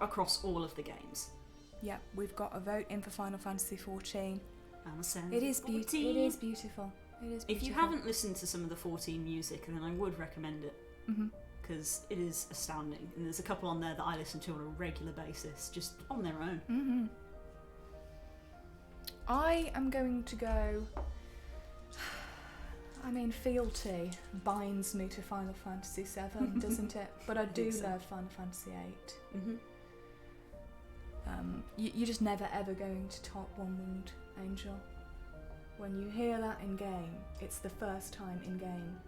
across all of the games. Yeah, we've got a vote in for Final Fantasy 14. And It is beautiful. It is beautiful. It is beautiful. If you haven't listened to some of the 14 music, then I would recommend it. Mm-hmm. Because it is astounding. And there's a couple on there that I listen to on a regular basis, just on their own. Mm-hmm. I am going to go... I mean, fealty binds me to Final Fantasy 7, doesn't it? But I do love Final Fantasy 8. Mm-hmm. You're just never ever going to top One Winged Angel. When you hear that in game, it's the first time in game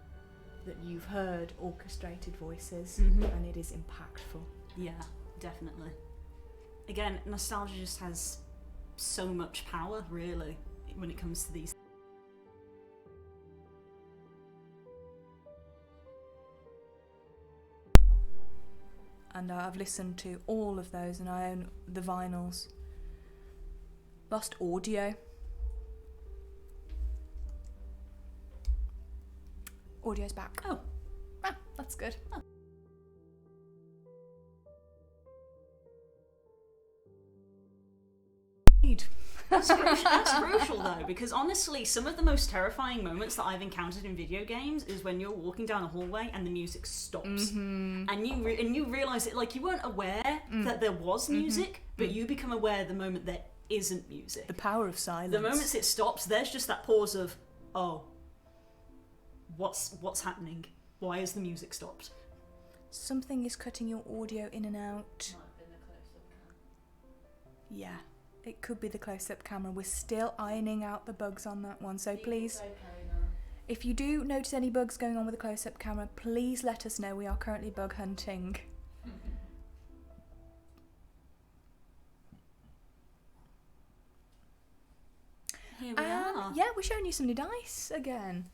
that you've heard orchestrated voices, and it is impactful. Yeah, definitely. Again, nostalgia just has so much power, really, when it comes to these. and I've listened to all of those, and I own the vinyls. Lost audio. Audio's back. Oh. Ah, that's good. Oh. That's crucial though, because honestly, some of the most terrifying moments that I've encountered in video games is when you're walking down a hallway and the music stops, and you realise it, like, you weren't aware that there was music, but you become aware the moment there isn't music. The power of silence. The moments it stops, there's just that pause of, oh, what's happening? Why has the music stopped? Something is cutting your audio in and out. Yeah. It could be the close-up camera. We're still ironing out the bugs on that one, so please, if you do notice any bugs going on with the close-up camera, please let us know. We are currently bug hunting. Here we are. Yeah, we're showing you some new dice again.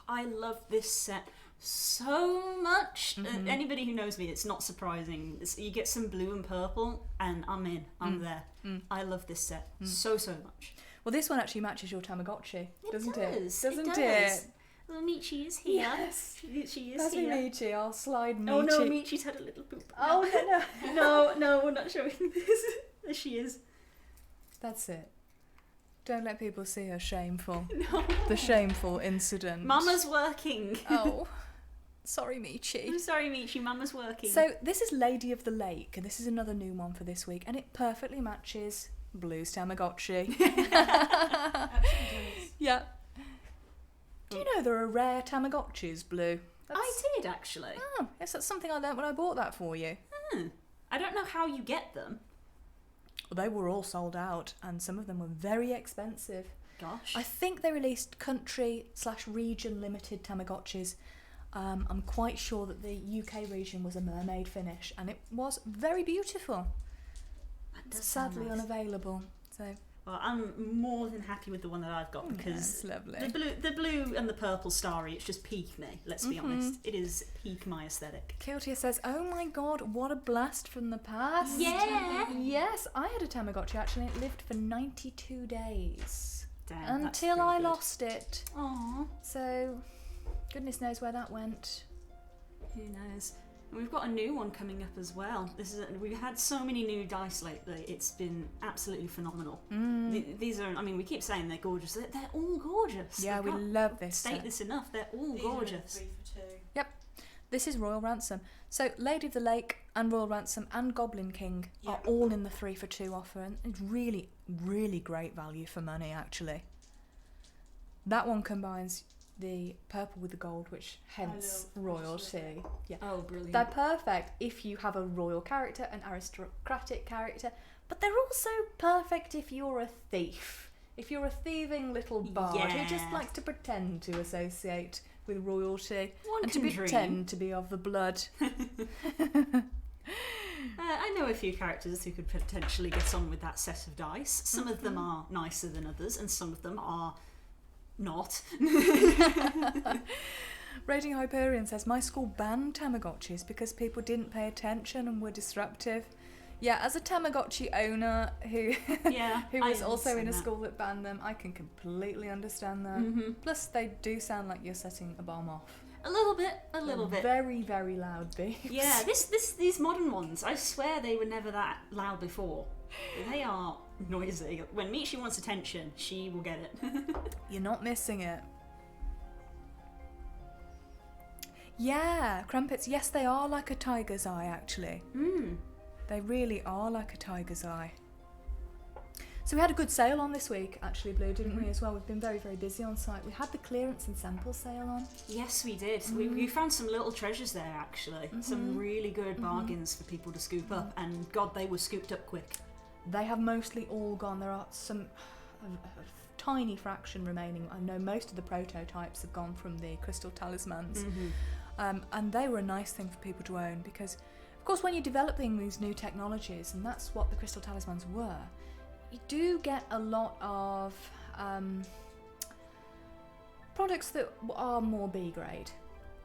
I love this set so much. Anybody who knows me, it's not surprising. You get some blue and purple, and I'm in. I'm there. I love this set so much. Well, this one actually matches your Tamagotchi, doesn't it? Doesn't it? Well, Michi is here. Yes. She is That's here. Michi. I'll slide Michi. Oh no, Michi's had a little poop. Oh no, no, we're not showing this. There she is. That's it. Don't let people see her shameful. No. The shameful incident. Mama's working. Oh. Sorry, Michi. I'm sorry, Michi. Mama's working. So this is Lady of the Lake, and this is another new one for this week, and it perfectly matches Blue's Tamagotchi. Yeah. Do you know there are rare Tamagotchis, Blue? I did, actually. Oh, yes, that's something I learnt when I bought that for you. I don't know how you get them. Well, they were all sold out, and some of them were very expensive. Gosh. I think they released country/region limited Tamagotchis. I'm quite sure that the UK region was a mermaid finish, and it was very beautiful. That Sadly unavailable. So well, I'm more than happy with the one that I've got because it's lovely. the blue and the purple starry, it's just peak me. Let's be honest, it is peak my aesthetic. Kiltia says, "Oh my god, what a blast from the past!" Yeah. Yes, I had a Tamagotchi actually. And it lived for 92 days Damn, until I lost it. Aww. So, goodness knows where that went. Who knows? And we've got a new one coming up as well. We've had so many new dice lately. It's been absolutely phenomenal. These are, I mean, we keep saying they're gorgeous. They're all gorgeous. Yeah, we love this. State this enough. They're all gorgeous. 3 for 2. Yep. This is Royal Ransom. So Lady of the Lake and Royal Ransom and Goblin King are all in the 3 for 2 offer, and it's really, really great value for money actually. That one combines the purple with the gold, which hence royalty. Yeah. Oh, brilliant. They're perfect if you have a royal character, an aristocratic character, but they're also perfect if you're a thief. If you're a thieving little bard who just likes to pretend to associate with royalty and to pretend to be of the blood. I know a few characters who could potentially get on with that set of dice. Some of them are nicer than others, and some of them are not. Raging Hyperion says, "My school banned Tamagotchis because people didn't pay attention and were disruptive." Yeah, as a Tamagotchi owner who was also in a school that banned them, I can completely understand that. Plus, they do sound like you're setting a bomb off. A little bit. Very, very loud beeps. Yeah, these modern ones, I swear they were never that loud before. They are noisy. When Michi wants attention, she will get it. You're not missing it. Yeah, crumpets. Yes, they are like a tiger's eye, actually. They really are like a tiger's eye. So we had a good sale on this week, actually, Blue, didn't we, as well? We've been very, very busy on site. We had the clearance and sample sale on. Yes, we did. We found some little treasures there, actually. Some really good bargains for people to scoop up, and God, they were scooped up quick. They have mostly all gone. There are some a tiny fraction remaining. I know most of the prototypes have gone from the crystal talismans, and they were a nice thing for people to own because, of course, when you're developing these new technologies, and that's what the crystal talismans were, you do get a lot of products that are more B grade.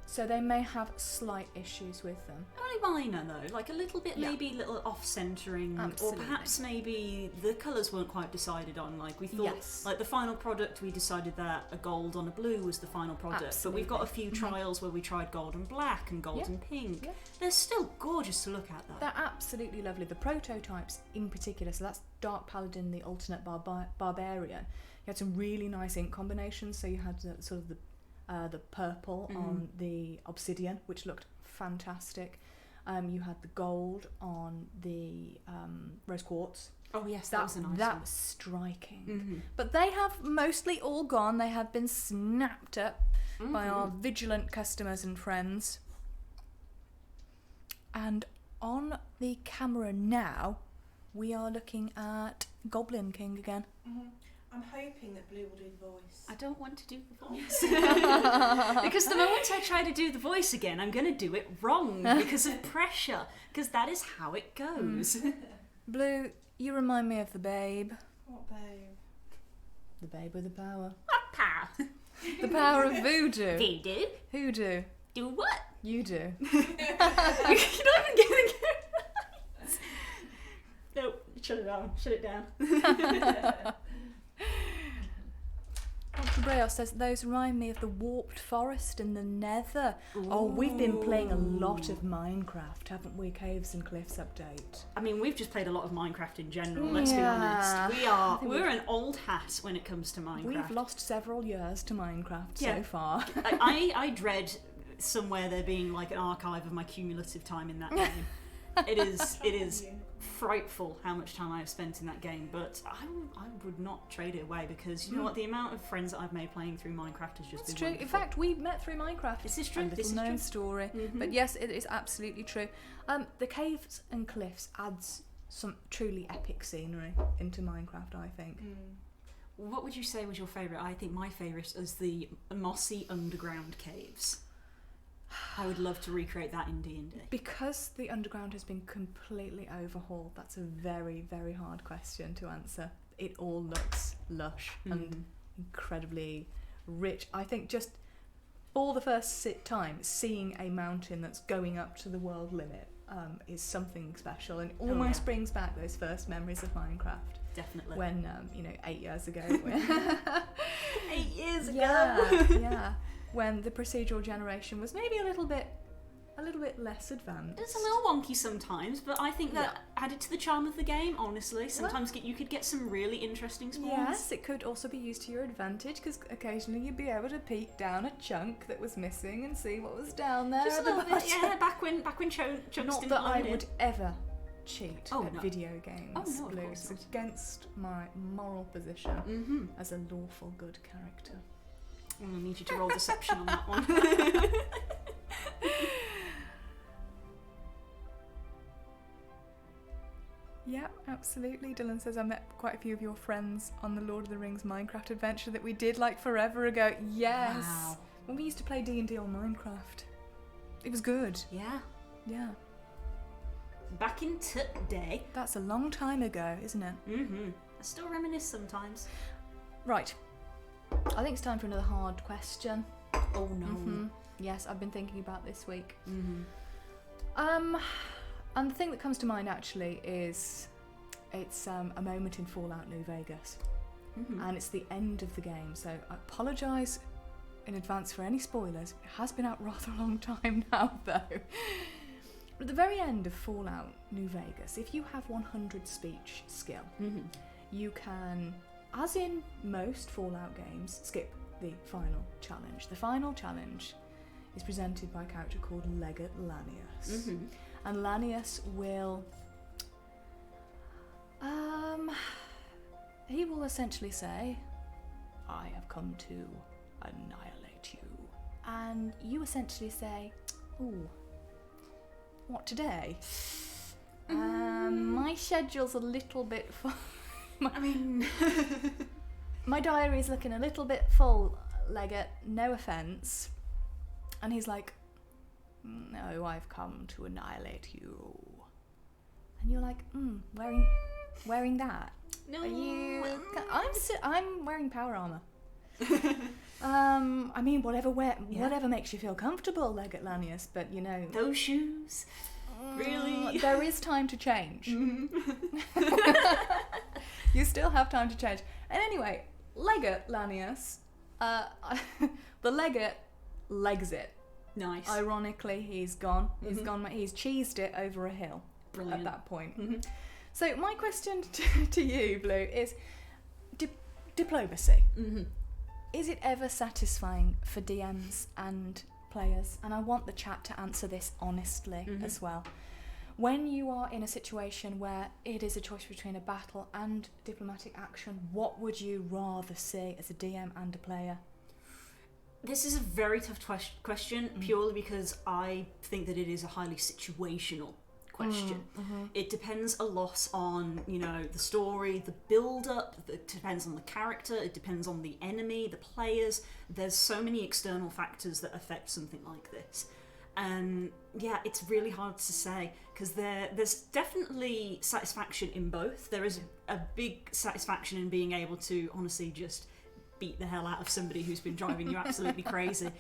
So they may have slight issues with them. Only minor though, like a little bit, Yeah. maybe little off-centering, or Absolutely. perhaps maybe the colours weren't quite decided on. Like we thought, Yes. like the final product, we decided that a gold on a blue was the final product. But we've got a few trials where we tried gold and black and gold Yeah. and pink. Yeah. They're still gorgeous to look at though. They're absolutely lovely. The prototypes in particular, so that's Dark Paladin, the alternate Barbarian. You had some really nice ink combinations. So you had sort of the purple on the obsidian, which looked fantastic. You had the gold on the rose quartz. Oh yes, that was a nice That one. was striking. Mm-hmm. But they have mostly all gone. They have been snapped up by our vigilant customers and friends. And on the camera now, we are looking at Goblin King again. I'm hoping that Blue will do the voice. I don't want to do the voice. Because the moment I try to do the voice again, I'm going to do it wrong because of pressure. Because that is how it goes. Blue, you remind me of the babe. What babe? The babe with the power. What power? The power of voodoo. Voodoo? Hoodoo. Do what? You do. You're not even getting it. No, shut it down. Shut it down. Dr. Braille says those remind me of the warped forest in the Nether. Oh, we've been playing a lot of Minecraft, haven't we? Caves and Cliffs update. I mean, we've just played a lot of Minecraft in general, let's be Yeah. honest. We're an old hat when it comes to Minecraft. We've lost several years to Minecraft Yeah. so far. I dread somewhere there being like an archive of my cumulative time in that game. It is frightful how much time I have spent in that game, but I would not trade it away because you know what, the amount of friends that I've made playing through Minecraft has just That's been true. wonderful. In fact, we met through Minecraft. This is true. A little This is known true. story. But yes, it is absolutely true. The Caves and Cliffs adds some truly epic scenery into Minecraft, I think. What would you say was your favourite? I think my favourite is the mossy underground caves. I would love to recreate that in D&D. Because the underground has been completely overhauled, that's a very, very hard question to answer. It all looks lush and incredibly rich. I think just for the first time, seeing a mountain that's going up to the world limit is something special and almost brings back those first memories of Minecraft. Definitely. When, 8 years ago. 8 years ago. Yeah. When the procedural generation was maybe a little bit less advanced. It's a little wonky sometimes, but I think that added to the charm of the game, honestly. Sometimes you could get some really interesting spawns. Yes, it could also be used to your advantage because occasionally you'd be able to peek down a chunk that was missing and see what was down there. Just a at the little bit, bottom. yeah, back when chunks Not didn't that I load in. would ever cheat Oh, at no. video games. Oh, no, of Blue. course It's not. against my moral position as a lawful good character. I need you to roll deception on that one. Yeah, absolutely. Dylan says I met quite a few of your friends on the Lord of the Rings Minecraft adventure that we did like forever ago. Yes. Wow. When we used to play D&D on Minecraft. It was good. Yeah. Yeah. Back in today. That's a long time ago, isn't it? I still reminisce sometimes. Right. I think it's time for another hard question. Oh no. Yes, I've been thinking about this week. And the thing that comes to mind actually is it's a moment in Fallout New Vegas. And it's the end of the game, so I apologise in advance for any spoilers. It has been out rather a long time now though. But at the very end of Fallout New Vegas, if you have 100 speech skill, you can, as in most Fallout games, skip the final challenge. The final challenge is presented by a character called Legate Lanius. And Lanius will he will essentially say, I have come to annihilate you. And you essentially say, ooh, what today? My schedule's a little bit full. My diary's looking a little bit full, Legate, no offence. And he's like, no, I've come to annihilate you. And you're like, wearing that? No. Are you? I'm wearing power armor. I mean, whatever makes you feel comfortable, Legate Lanius, but you know... Those shoes? Really? There is time to change. You still have time to change. And anyway, Legate Lanius, the Legate legs it. Nice. Ironically, he's gone. He's gone. He's cheesed it over a hill. Brilliant. At that point. So my question to you, Blue, is diplomacy. Is it ever satisfying for DMs and players? And I want the chat to answer this honestly as well. When you are in a situation where it is a choice between a battle and diplomatic action, what would you rather see as a DM and a player? This is a very tough question, purely because I think that it is a highly situational question. It depends a lot on, you know, the story, the build-up, it depends on the character, it depends on the enemy, the players. There's so many external factors that affect something like this. Yeah, it's really hard to say, because there's definitely satisfaction in both. There is a big satisfaction in being able to honestly just beat the hell out of somebody who's been driving you absolutely crazy.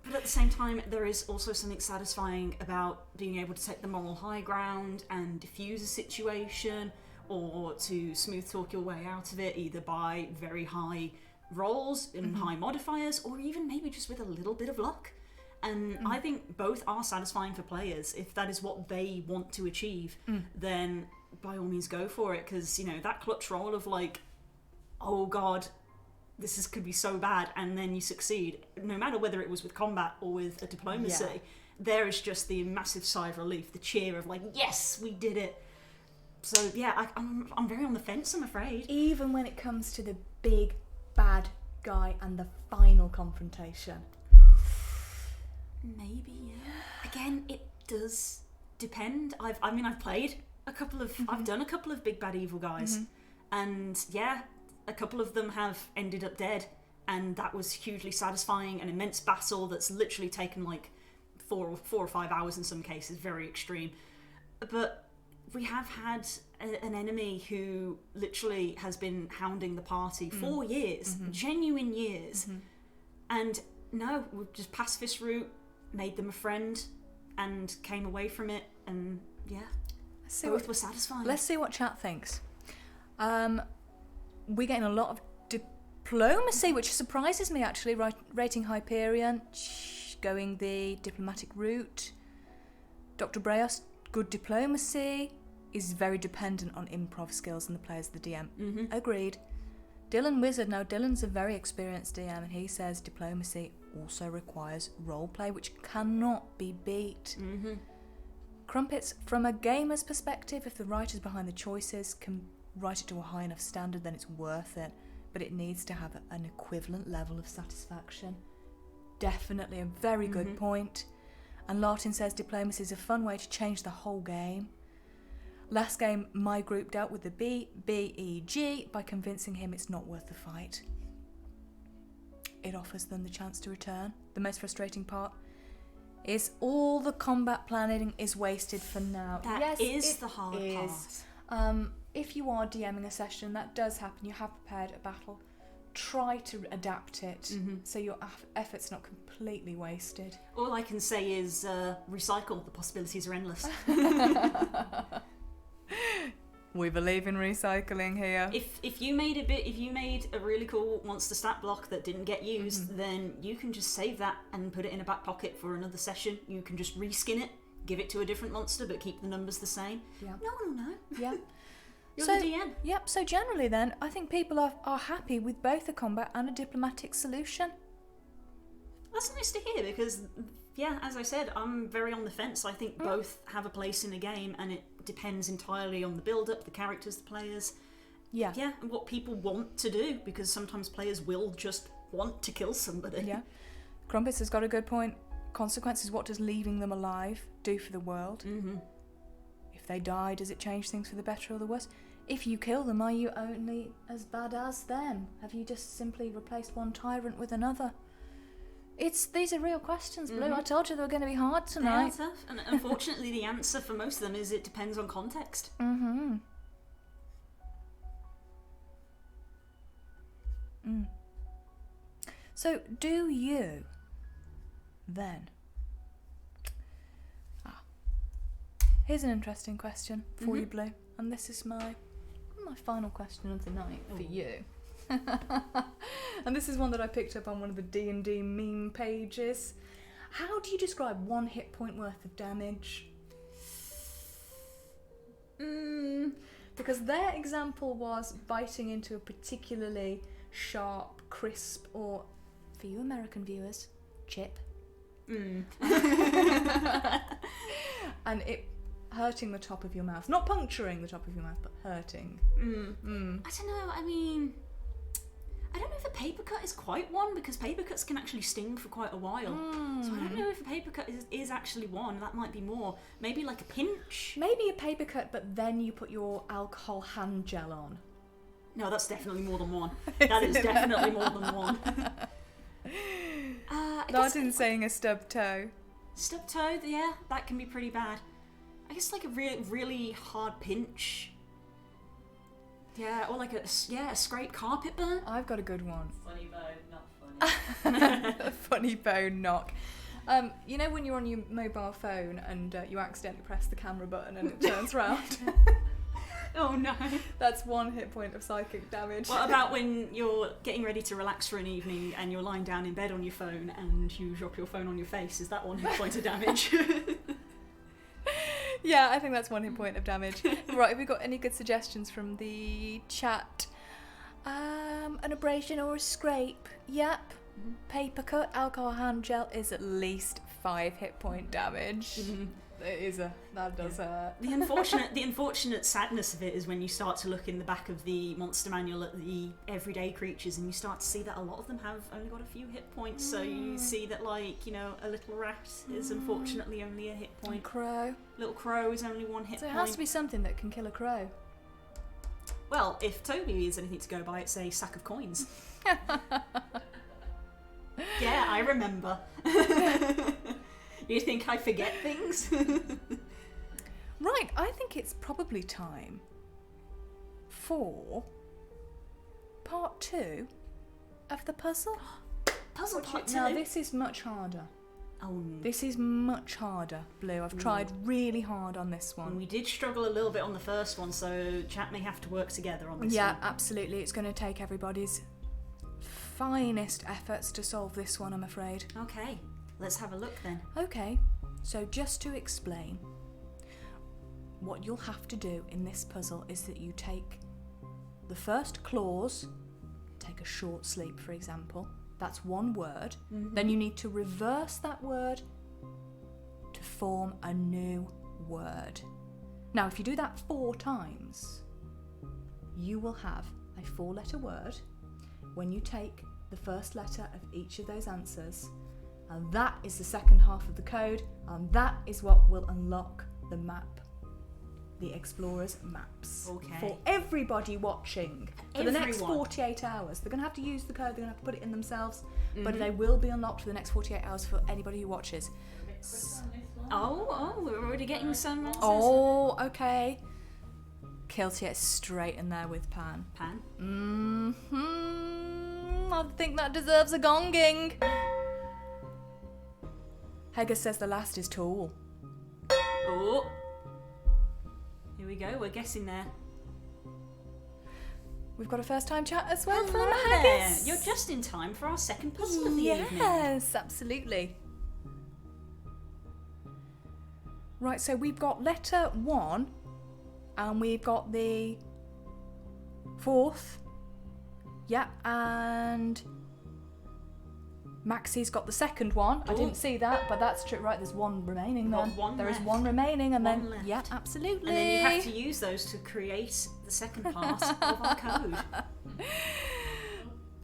But at the same time, there is also something satisfying about being able to take the moral high ground and diffuse a situation, or to smooth talk your way out of it, either by very high rolls and high modifiers, or even maybe just with a little bit of luck. And I think both are satisfying for players. If that is what they want to achieve, then by all means go for it, because, you know, that clutch roll of like, oh god, could be so bad, and then you succeed, no matter whether it was with combat or with a diplomacy, there is just the massive sigh of relief, the cheer of like, yes, we did it. So yeah, I'm very on the fence, I'm afraid. Even when it comes to the big bad guy and the final confrontation. Maybe, yeah. Again, it does depend. I've played a couple of, I've done a couple of big bad evil guys, and yeah, a couple of them have ended up dead, and that was hugely satisfying. An immense battle that's literally taken like 4 or 5 hours in some cases, very extreme. But we have had an enemy who literally has been hounding the party for years, genuine years, and no, we've just pacifist route, made them a friend, and came away from it, and yeah, both were satisfying. Let's see what chat thinks. We're getting a lot of diplomacy, which surprises me actually. Rating Hyperion, going the diplomatic route. Dr. Breos, good diplomacy, is very dependent on improv skills and the players of the DM. Agreed. Dylan Wizard, now Dylan's a very experienced DM, and he says diplomacy also requires roleplay, which cannot be beat. Crumpets, from a gamer's perspective, if the writers behind the choices can write it to a high enough standard, then it's worth it, but it needs to have an equivalent level of satisfaction. Definitely a very good point. And Lartin says diplomacy is a fun way to change the whole game. Last game, my group dealt with the BEG by convincing him it's not worth the fight. It offers them the chance to return. The most frustrating part is all the combat planning is wasted for now. That is the hard part. If you are DMing a session, that does happen. You have prepared a battle. Try to adapt it so your effort's not completely wasted. All I can say is recycle. The possibilities are endless. We believe in recycling here. If you made a really cool monster stat block that didn't get used, then you can just save that and put it in a back pocket for another session. You can just reskin it, give it to a different monster, but keep the numbers the same. Yeah. No one will know. Yeah. You're the DM. Yep, so generally then, I think people are happy with both a combat and a diplomatic solution. That's nice to hear, because, yeah, as I said, I'm very on the fence. I think both have a place in a game, and it depends entirely on the build-up, the characters, the players. Yeah, and what people want to do, because sometimes players will just want to kill somebody. Yeah. Crumpets has got a good point. Consequences, what does leaving them alive do for the world? If they die, does it change things for the better or the worse? If you kill them, are you only as bad as them? Have you just simply replaced one tyrant with another? These are real questions, Blue. I told you they were going to be hard tonight. They are tough, and unfortunately the answer for most of them is it depends on context. So, do you then? Here's an interesting question for you, Blue, and this is my final question of the night for you. And this is one that I picked up on one of the D&D meme pages. How do you describe 1 hit point worth of damage? Because their example was biting into a particularly sharp, crisp, or, for you American viewers, chip. And it hurting the top of your mouth. Not puncturing the top of your mouth, but hurting. I don't know, I mean... I don't know if a paper cut is quite one, because paper cuts can actually sting for quite a while. So I don't know if a paper cut is actually one. That might be more. Maybe like a pinch? Maybe a paper cut, but then you put your alcohol hand gel on. No, that's definitely more than one. That is definitely more than one. Not in saying a stub toe. Stub toe, yeah, that can be pretty bad. I guess like a really hard pinch. Yeah, or like a scraped carpet burn. I've got a good one. Funny bone, not funny. A funny bone knock. You know when you're on your mobile phone and you accidentally press the camera button and it turns round? Oh no. That's 1 hit point of psychic damage. What about when you're getting ready to relax for an evening and you're lying down in bed on your phone and you drop your phone on your face? Is that 1 hit point of damage? Yeah, I think that's 1 hit point of damage. Right, have we got any good suggestions from the chat? An abrasion or a scrape? Yep. Paper cut, alcohol hand gel is at least 5 hit point damage. That does hurt. The unfortunate sadness of it is when you start to look in the back of the monster manual at the everyday creatures and you start to see that a lot of them have only got a few hit points. So you see that, like, you know, a little rat is unfortunately only a hit point. Crow. Little crow is only 1 hit So it point. has to be something that can kill a crow. Well, if Toby is anything to go by, it's a sack of coins. Yeah, I remember. You think I forget things? Right, I think it's probably time for part 2 of the puzzle. Puzzle part 2? Now, this is much harder. Oh. This is much harder, Blue. I've tried really hard on this one. We did struggle a little bit on the first one, so chat may have to work together on this one. Yeah, absolutely. It's going to take everybody's finest efforts to solve this one, I'm afraid. Okay, let's have a look then. Okay, so just to explain, what you'll have to do in this puzzle is that you take the first clause, take a short sleep, for example. That's 1 word. Then you need to reverse that word to form a new word. Now, if you do that 4 times, you will have a 4-letter word when you take the first letter of each of those answers, and that is the second half of the code, and that is what will unlock the map, the Explorer's maps. Okay. For everybody watching for the next 48 hours. They're going to have to use the code, they're going to have to put it in themselves, but they will be unlocked for the next 48 hours for anybody who watches. Oh, we're already getting some answers. Oh, okay. Kilty it straight in there with Pan. Pan? I think that deserves a gonging. Haggis says the last is tall. Oh. Here we go, we're guessing there. We've got a first time chat as well from Hello there. Haggis. You're just in time for our second puzzle of the evening. Yes, absolutely. Right, so we've got letter 1 and we've got the 4th. Yeah, and Maxie's got the second one. I didn't see that, but that's true. Right, there's 1 remaining then. There is 1 remaining, and One then left. yeah, absolutely. And then you have to use those to create the second part of our code.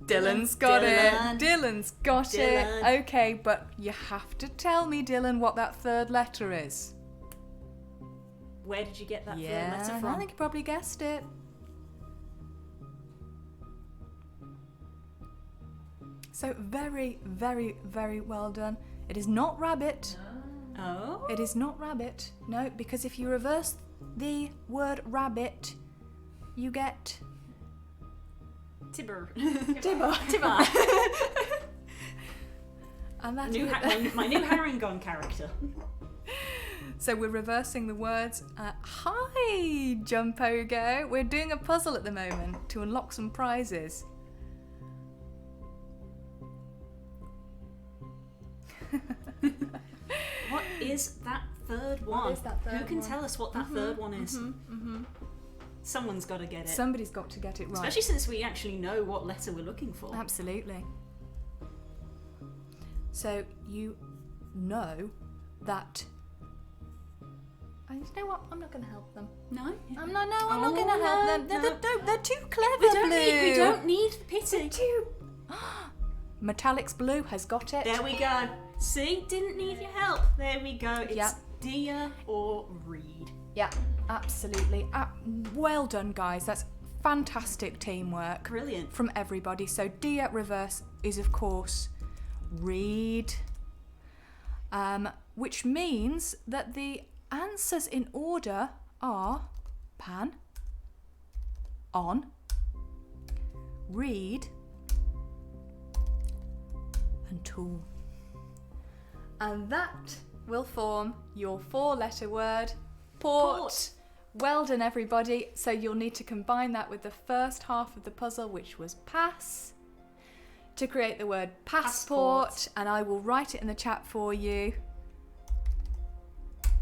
Dylan's got Dylan. it. Dylan's got Dylan. it. Okay, but you have to tell me, Dylan, what that 3rd letter is. Where did you get that third Yeah, letter I from? think you probably guessed it. So very, very, very well done. It is not rabbit. Oh? It is not rabbit. No, because if you reverse the word rabbit, you get Tibber. Tibber. Tibber. And that's my new Harangon character. So we're reversing the words. Hi, Jumpogo. We're doing a puzzle at the moment to unlock some prizes. What is that third one? is that third Who can one? tell us what that third one is? Someone's got to get it. Somebody's got to get it right. Especially since we actually know what letter we're looking for. Absolutely. So you know that. And you know what? I'm not going to help them. No? I'm not going to help them. They're too clever, We Blue. don't need the pity. Metallics Blue has got it. There we go. See? Didn't need your help. There we go. It's Yep. Dia or Reed. Yeah, absolutely. Well done, guys. That's fantastic teamwork Brilliant. from everybody. So Dia reverse is, of course, Reed. Which means that the answers in order are Pan, On, Reed, and Tool. And that will form your 4-letter word, Port. Well done, everybody. So you'll need to combine that with the first half of the puzzle, which was pass, to create the word passport. And I will write it in the chat for you.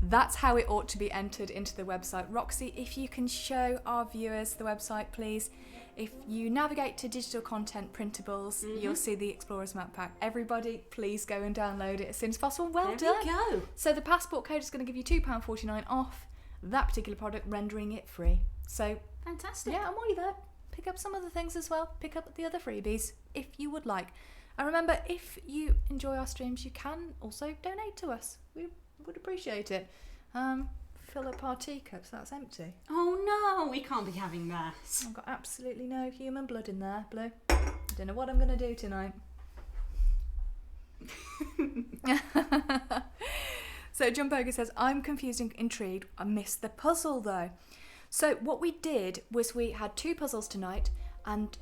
That's how it ought to be entered into the website. Roxy, if you can show our viewers the website, please. If you navigate to digital content printables, you'll see the Explorers Map Pack. Everybody, please go and download it as soon as possible. Well There done. we go. So the passport code is going to give you £2.49 off that particular product, rendering it free. So Fantastic. yeah, and while you're there, pick up some other things as well. Pick up the other freebies if you would like. And remember, if you enjoy our streams, you can also donate to us. We would appreciate it. Fill up our teacups. That's empty. Oh no, we can't be having that. I've got absolutely no human blood in there, Blue. I don't know what I'm going to do tonight. So Jumpoga says, I'm confused and intrigued. I missed the puzzle though. So what we did was we had 2 puzzles tonight, and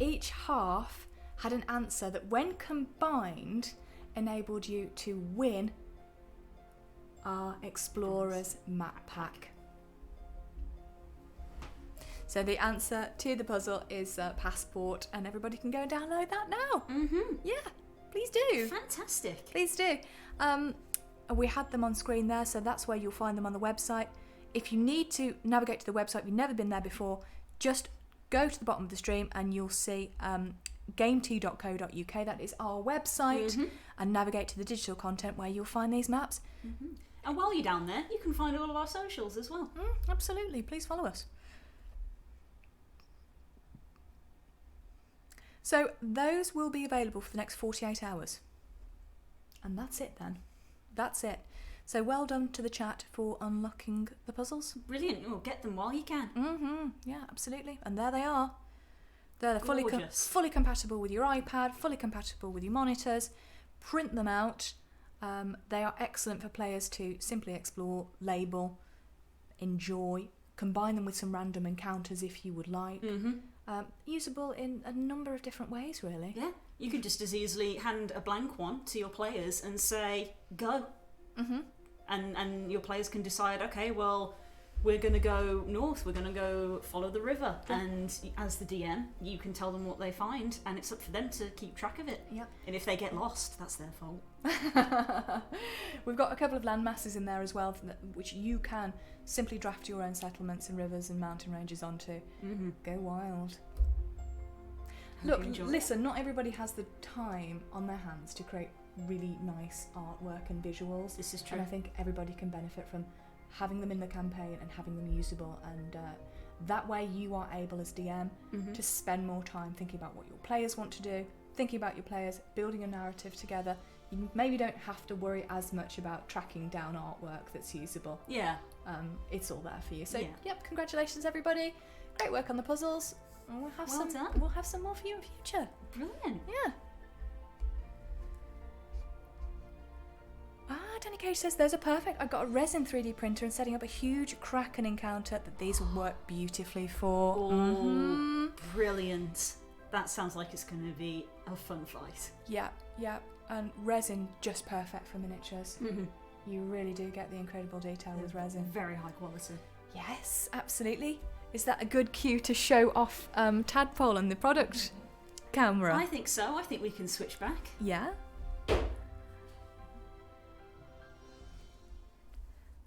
each half had an answer that when combined enabled you to win our Explorers Map Pack. So the answer to the puzzle is passport, and everybody can go and download that now. Yeah, please do. Fantastic. Please do. We had them on screen there, so that's where you'll find them on the website. If you need to navigate to the website, you've never been there before, just go to the bottom of the stream and you'll see GameTea.co.uk. That is our website, and navigate to the digital content where you'll find these maps. And while you're down there, you can find all of our socials as well. Absolutely, please follow us. So those will be available for the next 48 hours. And that's it then. That's it. So well done to the chat for unlocking the puzzles. Brilliant. Well, get them while you can. Yeah, absolutely. And there they are. They're fully compatible with your iPad, fully compatible with your monitors. Print them out. They are excellent for players to simply explore, label, enjoy, combine them with some random encounters if you would like. Usable in a number of different ways, really. Yeah. You could just as easily hand a blank one to your players and say, go. And your players can decide, okay, well, we're going to go north, we're going to go follow the river. Yeah. And as the DM, you can tell them what they find, and it's up for them to keep track of it. Yeah. And if they get lost, that's their fault. We've got a couple of land masses in there as well, which you can simply draft your own settlements and rivers and mountain ranges onto. Go wild. Look, listen, not everybody has the time on their hands to create really nice artwork and visuals. This is true. And I think everybody can benefit from having them in the campaign and having them usable, and that way you are able as DM to spend more time thinking about what your players want to do, thinking about your players, building a narrative together. You maybe don't have to worry as much about tracking down artwork that's usable. Yeah. It's all there for you. So, Yeah. yep, congratulations everybody. Great work on the puzzles. And we'll have Well some. done. We'll have some more for you in future. Brilliant. Yeah. Danny Cage says those are perfect. I got a resin 3D printer and setting up a huge Kraken encounter that these will work beautifully for. Oh, brilliant. That sounds like it's going to be a fun fight. Yeah, yeah. And resin, just perfect for miniatures. Mm-hmm. You really do get the incredible detail with resin. Very high quality. Yes, absolutely. Is that a good cue to show off Tadpole and the product camera? I think so. I think we can switch back. Yeah.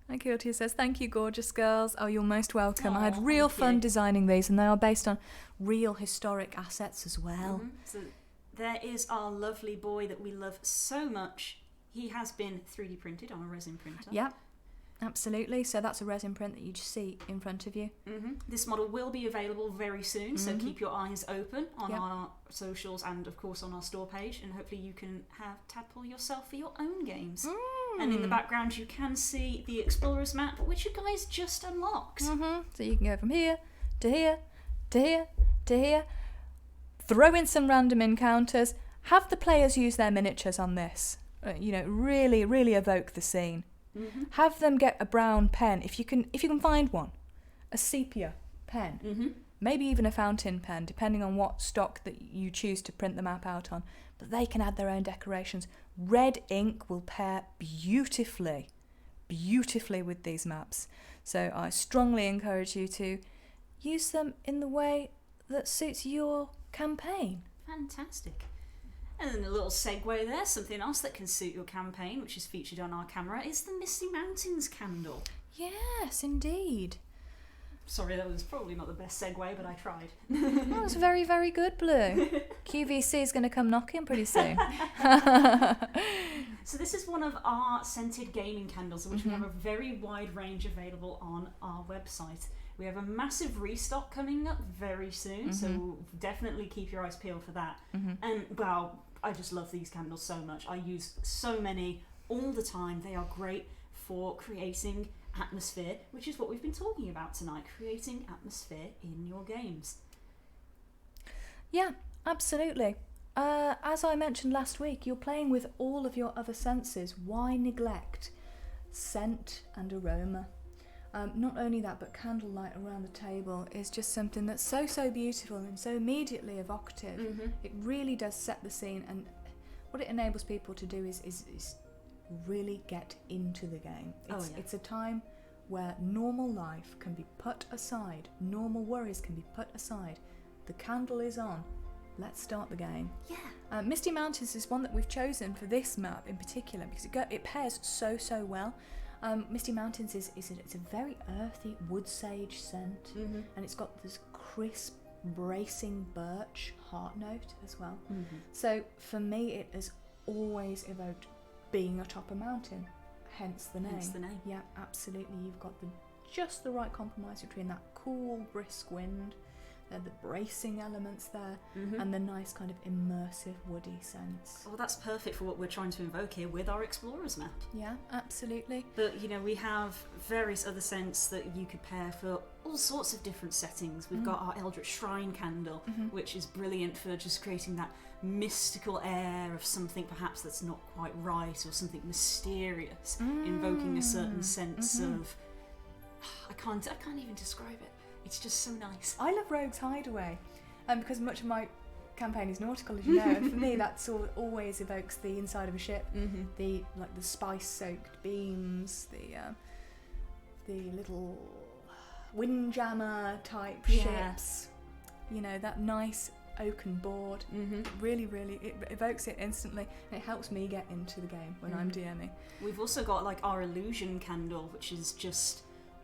Akiltia says, thank you, gorgeous girls. Oh, you're most welcome. I had real fun designing these, and they are based on real historic assets as well. Mm-hmm. So there is our lovely boy that we love so much. He has been 3D printed on a resin printer. Yeah, absolutely. So that's a resin print that you just see in front of you. Mm-hmm. This model will be available very soon, so keep your eyes open on our socials and, of course, on our store page, and hopefully you can have Tadpole yourself for your own games. And in the background you can see the Explorer's map, which you guys just unlocked. So you can go from here to here to here to here, throw in some random encounters, have the players use their miniatures on this. Really, really evoke the scene. Mm-hmm. Have them get a brown pen if you can find one, a sepia pen, maybe even a fountain pen, depending on what stock that you choose to print the map out on. But they can add their own decorations. Red ink will pair beautifully with these maps. So I strongly encourage you to use them in the way that suits your campaign. Fantastic. And then a little segue there, something else that can suit your campaign, which is featured on our camera, is the Misty Mountains candle. Yes, indeed. Sorry, that was probably not the best segue, but I tried. That was very, very good, Blue. QVC is going to come knocking pretty soon. So this is one of our scented gaming candles, which we have a very wide range available on our website. We have a massive restock coming up very soon, so definitely keep your eyes peeled for that. And, well, I just love these candles so much. I use so many all the time. They are great for creating atmosphere, which is what we've been talking about tonight, creating atmosphere in your games. Yeah, absolutely. As I mentioned last week, you're playing with all of your other senses. Why neglect scent and aroma? Not only that, but candlelight around the table is just something that's so beautiful and so immediately evocative. It really does set the scene, and what it enables people to do is really get into the game. It's a time where normal life can be put aside, normal worries can be put aside. The candle is on. Let's start the game. Yeah. Misty Mountains is one that we've chosen for this map in particular because it pairs so well. Misty Mountains is a very earthy wood sage scent, and it's got this crisp, bracing birch heart note as well. So for me, it has always evoked being atop a mountain, hence the name. Yeah, absolutely. You've got just the right compromise between that cool, brisk wind, the bracing elements there, and the nice kind of immersive woody sense. Well, that's perfect for what we're trying to invoke here with our Explorer's map. Yeah, absolutely. But, we have various other scents that you could pair for all sorts of different settings. We've got our Eldritch Shrine candle, which is brilliant for just creating that mystical air of something perhaps that's not quite right, or something mysterious, invoking a certain sense of... I can't even describe it. It's just so nice. I love Rogue's Hideaway, because much of my campaign is nautical, as you know, and for me that always evokes the inside of a ship, the spice-soaked beams, the little windjammer type ships, that nice oaken board. Really, it evokes it instantly, and it helps me get into the game when I'm DMing. We've also got our illusion candle, which is just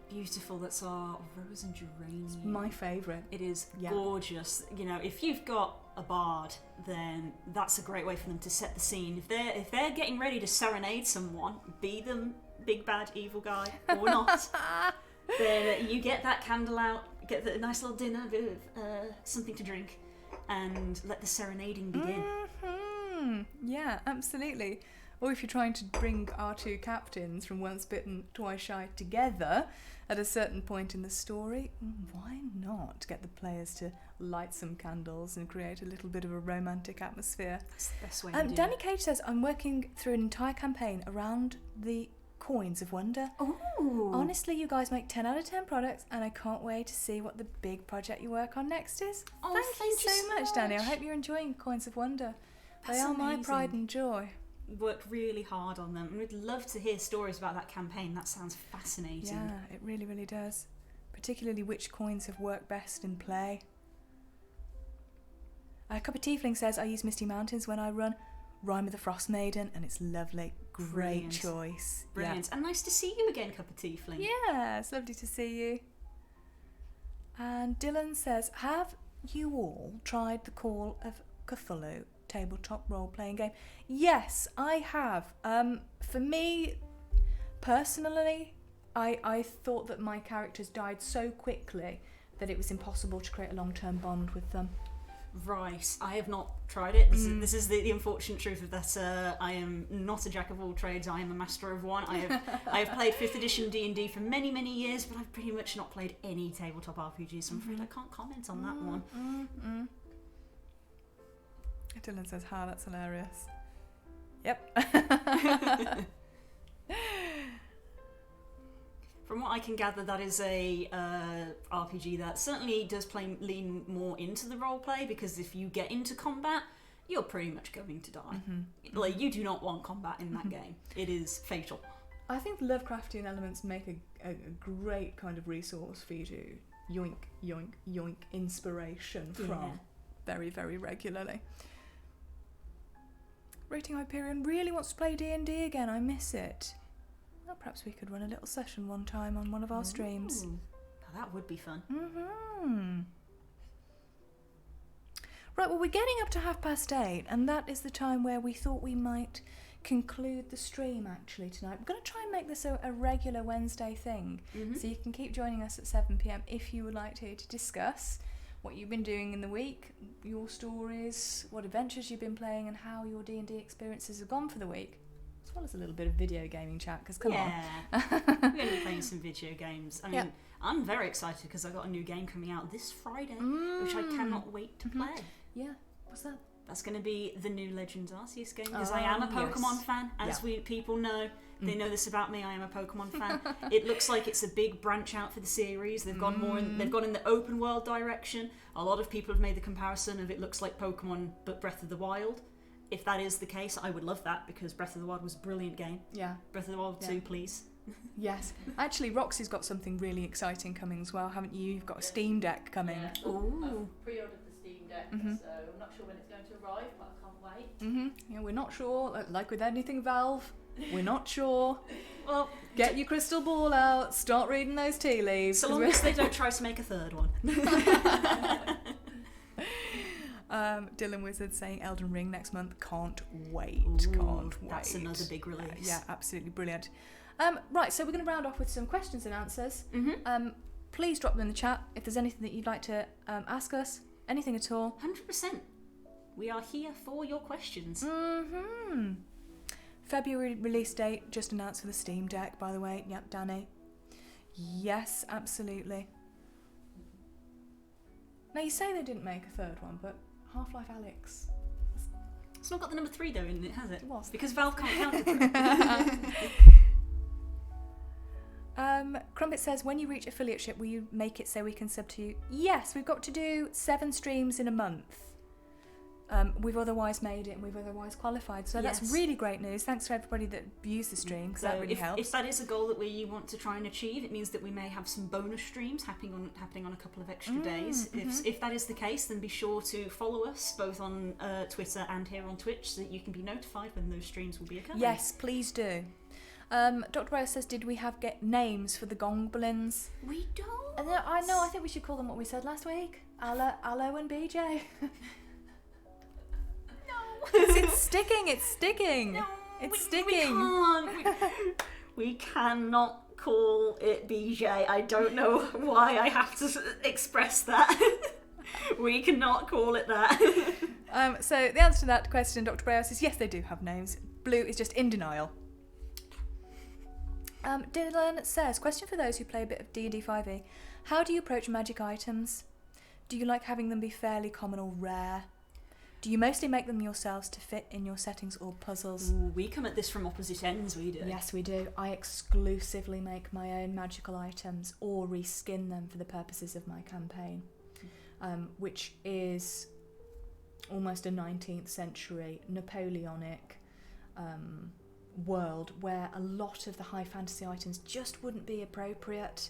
beautiful. That's our rose and geranium. It's my favourite. It is gorgeous. If you've got a bard, then that's a great way for them to set the scene. If they're getting ready to serenade someone, be them big bad evil guy or not, then you get that candle out, get the nice little dinner with something to drink, and let the serenading begin. Yeah, absolutely. Or if you're trying to bring our two captains from Once Bitten, Twice Shy together at a certain point in the story, why not get the players to light some candles and create a little bit of a romantic atmosphere? That's the best way to do Danny it. Cage says, I'm working through an entire campaign around the Coins of Wonder. Ooh. Honestly, you guys make 10 out of 10 products, and I can't wait to see what the big project you work on next is. Oh, Thank you so much, Danny. I hope you're enjoying Coins of Wonder. They are my pride and joy. Worked really hard on them, and we'd love to hear stories about that campaign. That sounds fascinating. Yeah, it really, really does. Particularly which coins have worked best in play. Cup of Tiefling says, I use Misty Mountains when I run Rime of the Frost Maiden, and it's lovely. Great Brilliant. choice. Brilliant. Yeah. And nice to see you again, Cup of Tiefling. Yeah, it's lovely to see you. And Dylan says, have you all tried the Call of Cthulhu tabletop role-playing game? Yes, I have. For me, personally, I thought that my characters died so quickly that it was impossible to create a long-term bond with them. Right, I have not tried it. This is the unfortunate truth of that. I am not a jack of all trades. I am a master of one. I have played 5th edition D&D for many, many years, but I've pretty much not played any tabletop RPGs, so I'm afraid I can't comment on that one. Dylan says, "Ha, that's hilarious." Yep. From what I can gather, that is a RPG that certainly does lean more into the roleplay, because if you get into combat, you're pretty much going to die. Like, you do not want combat in that game. It is fatal. I think the Lovecraftian elements make a great kind of resource for you to yoink, yoink, yoink inspiration from very, very regularly. Rating Hyperion really wants to play D&D again. I miss it. Well, perhaps we could run a little session one time on one of our streams. Now that would be fun. Right, well, we're getting up to 8:30, and that is the time where we thought we might conclude the stream actually tonight. We're going to try and make this a regular Wednesday thing, so you can keep joining us at 7 p.m. if you would like to discuss what you've been doing in the week, your stories, what adventures you've been playing, and how your D&D experiences have gone for the week. As well as a little bit of video gaming chat, because come on. We're going to be playing some video games. I mean, I'm very excited because I got a new game coming out this Friday, which I cannot wait to play. Yeah, what's that? That's going to be the new Legends Arceus game, because I am a Pokemon fan, as people know. They know this about me. I am a Pokemon fan. It looks like it's a big branch out for the series. They've gone more. They've gone in the open world direction. A lot of people have made the comparison of it looks like Pokemon but Breath of the Wild. If that is the case, I would love that, because Breath of the Wild was a brilliant game. Yeah. Breath of the Wild 2, please. Yes. Actually, Roxy's got something really exciting coming as well, haven't you? You've got a Steam Deck coming. Yeah. I've pre-ordered the Steam Deck, so I'm not sure when it's going to arrive, but I can't wait. Yeah, we're not sure. Like with anything Valve, we're not sure. Well, get your crystal ball out. Start reading those tea leaves. So long as they don't try to make a third one. Dylan Wizard saying Elden Ring next month. Can't wait. Can't wait. That's another big release. Yeah, absolutely brilliant. Right, so we're going to round off with some questions and answers. Please drop them in the chat if there's anything that you'd like to ask us. Anything at all. 100%. We are here for your questions. February release date just announced for the Steam Deck, by the way. Yep, Danny. Yes, absolutely. Now, you say they didn't make a third one, but Half-Life Alyx. It's not got the number 3 though in it, has it? It was. Because Valve can't count it. Crumpet says, when you reach affiliateship, will you make it so we can sub to you? Yes, we've got to do 7 streams in a month. We've otherwise made it and we've otherwise qualified. So that's really great news. Thanks to everybody that views the stream, because that really helps. If that is a goal that we want to try and achieve, it means that we may have some bonus streams happening on a couple of extra days. If that is the case, then be sure to follow us both on Twitter and here on Twitch, so that you can be notified when those streams will be occurring. Yes, please do. Dr. Breyer says, did we have names for the Gongbelins? We don't. I know, I think we should call them what we said last week. Allo and BJ. It's sticking. No, it's sticking. We cannot call it BJ. I don't know why I have to express that. We cannot call it that. So the answer to that question, Dr. Breyer says, yes, they do have names. Blue is just in denial. Dylan says, question for those who play a bit of D&D 5e. How do you approach magic items? Do you like having them be fairly common or rare? Do you mostly make them yourselves to fit in your settings or puzzles? Ooh, we come at this from opposite ends, we do. Yes, we do. I exclusively make my own magical items or reskin them for the purposes of my campaign, which is almost a 19th century Napoleonic world where a lot of the high fantasy items just wouldn't be appropriate.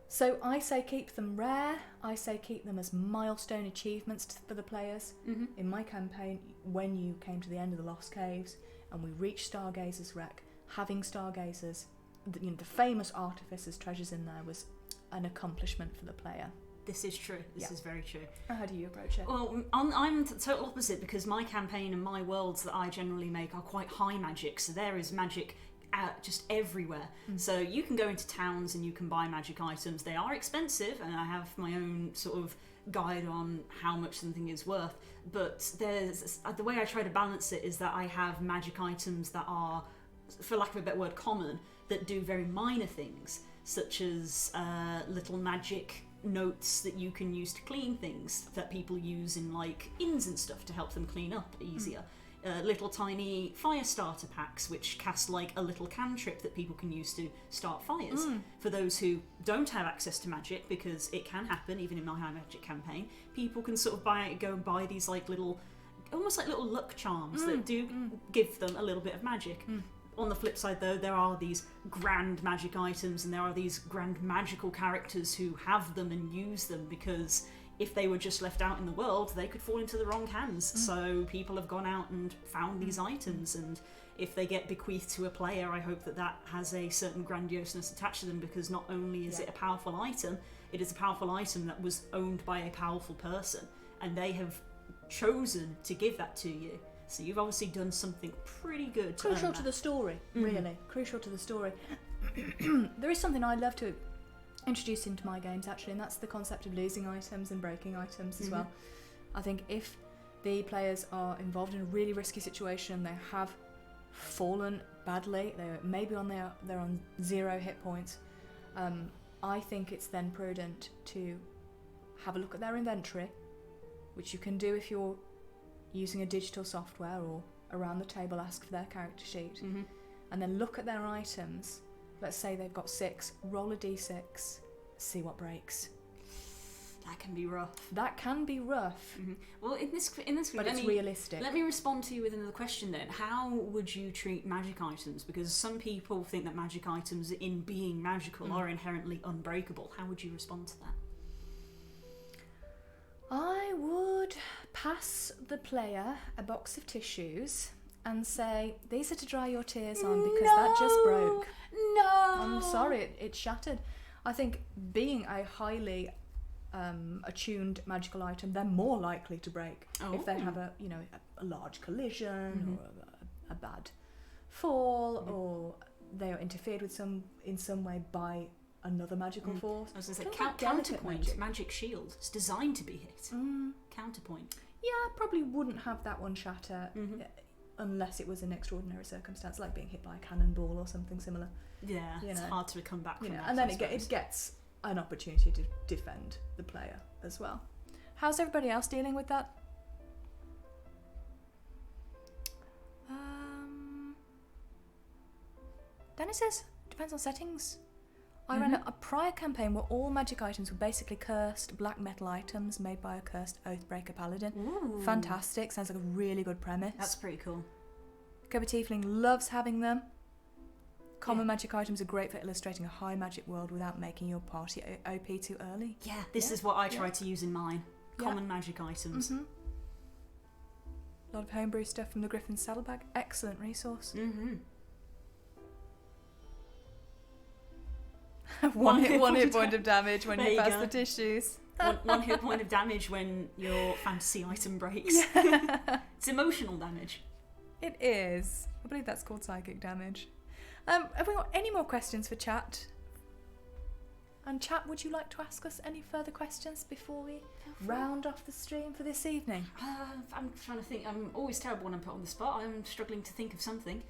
So I say keep them rare, I say keep them as milestone achievements for the players. Mm-hmm. In my campaign, when you came to the end of the Lost Caves and we reached Stargazer's Wreck, having Stargazers, the famous artificer's treasures in there was an accomplishment for the player. This is true. This is very true. How do you approach it? Well, I'm the total opposite because my campaign and my worlds that I generally make are quite high magic, so there is magic just everywhere. So you can go into towns and you can buy magic items. They are expensive, and I have my own sort of guide on how much something is worth. But there's the way I try to balance it is that I have magic items that are, for lack of a better word, common, that do very minor things, such as little magic notes that you can use to clean things that people use in like inns and stuff to help them clean up easier. Little tiny fire starter packs which cast like a little cantrip that people can use to start fires. For those who don't have access to magic, because it can happen even in my high magic campaign, people can sort of go and buy these like little, almost like little luck charms that do give them a little bit of magic. On the flip side though, there are these grand magic items and there are these grand magical characters who have them and use them, because if they were just left out in the world, they could fall into the wrong hands. So people have gone out and found these items, and if they get bequeathed to a player, I hope that that has a certain grandioseness attached to them, because not only is it a powerful item, it is a powerful item that was owned by a powerful person, and they have chosen to give that to you. So you've obviously done something pretty good to Crucial to the story, really. Crucial to the story. There is something I love to introduce into my games, actually, and that's the concept of losing items and breaking items as well. I think if the players are involved in a really risky situation, they have fallen badly, they're maybe they're on 0 hit points, I think it's then prudent to have a look at their inventory, which you can do if you're using a digital software, or around the table ask for their character sheet, and then look at their items. Let's say they've got 6, roll a d6, see what breaks. That can be rough. That can be rough. Well, in this but it's realistic. Let me respond to you with another question then. How would you treat magic items? Because some people think that magic items, in being magical, are inherently unbreakable. How would you respond to that? I would pass the player a box of tissues and say, these are to dry your tears on, because that just broke. No! I'm sorry, it shattered. I think being a highly attuned magical item, they're more likely to break if they have a large collision or a bad fall, or they are interfered with in some way by another magical force. I was going to say, counterpoint, magic shield. It's designed to be hit. Counterpoint. Yeah, I probably wouldn't have that one shatter unless it was an extraordinary circumstance, like being hit by a cannonball or something similar. Yeah, it's hard to come back from that. And then it gets an opportunity to defend the player as well. How's everybody else dealing with that? Danny says, depends on settings. I ran a prior campaign where all magic items were basically cursed black metal items made by a cursed Oathbreaker paladin. Ooh. Fantastic, sounds like a really good premise. That's pretty cool. Cobra Tiefling loves having them. Common magic items are great for illustrating a high magic world without making your party OP too early. Yeah, this is what I try to use in mine. Common magic items. A lot of homebrew stuff from the Griffin's Saddlebag. Excellent resource. one hit point of damage when you pass the tissues. one hit point of damage when your fantasy item breaks. It's emotional damage. It is. I believe that's called psychic damage. Have we got any more questions for chat? And chat, would you like to ask us any further questions before we round off the stream for this evening? I'm trying to think. I'm always terrible when I'm put on the spot. I'm struggling to think of something.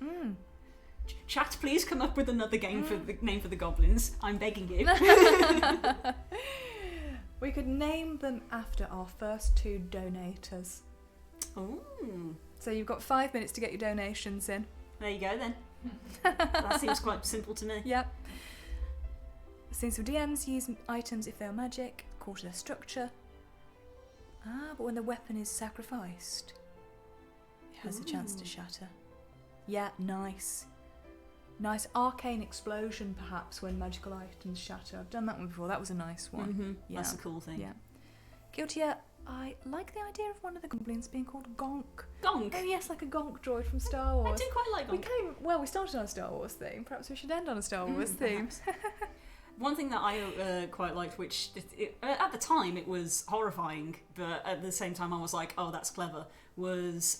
Chat, please come up with another game for the name for the goblins. I'm begging you. We could name them after our first 2 donators. Ooh. So you've got 5 minutes to get your donations in. There you go then. That seems quite simple to me. Yep. Since some DMs use items if they are magic, core to their structure. But when the weapon is sacrificed, it has a chance to shatter. Yeah, nice. Nice arcane explosion, perhaps, when magical items shatter. I've done that one before. That was a nice one. Yeah. That's a cool thing. Yeah. Guiltier, I like the idea of one of the goblins being called Gonk. Gonk? Oh yes, like a Gonk droid from Star Wars. I do quite like Gonk. We started on a Star Wars theme. Perhaps we should end on a Star Wars theme. One thing that I quite liked, which at the time it was horrifying, but at the same time I was like, oh, that's clever, was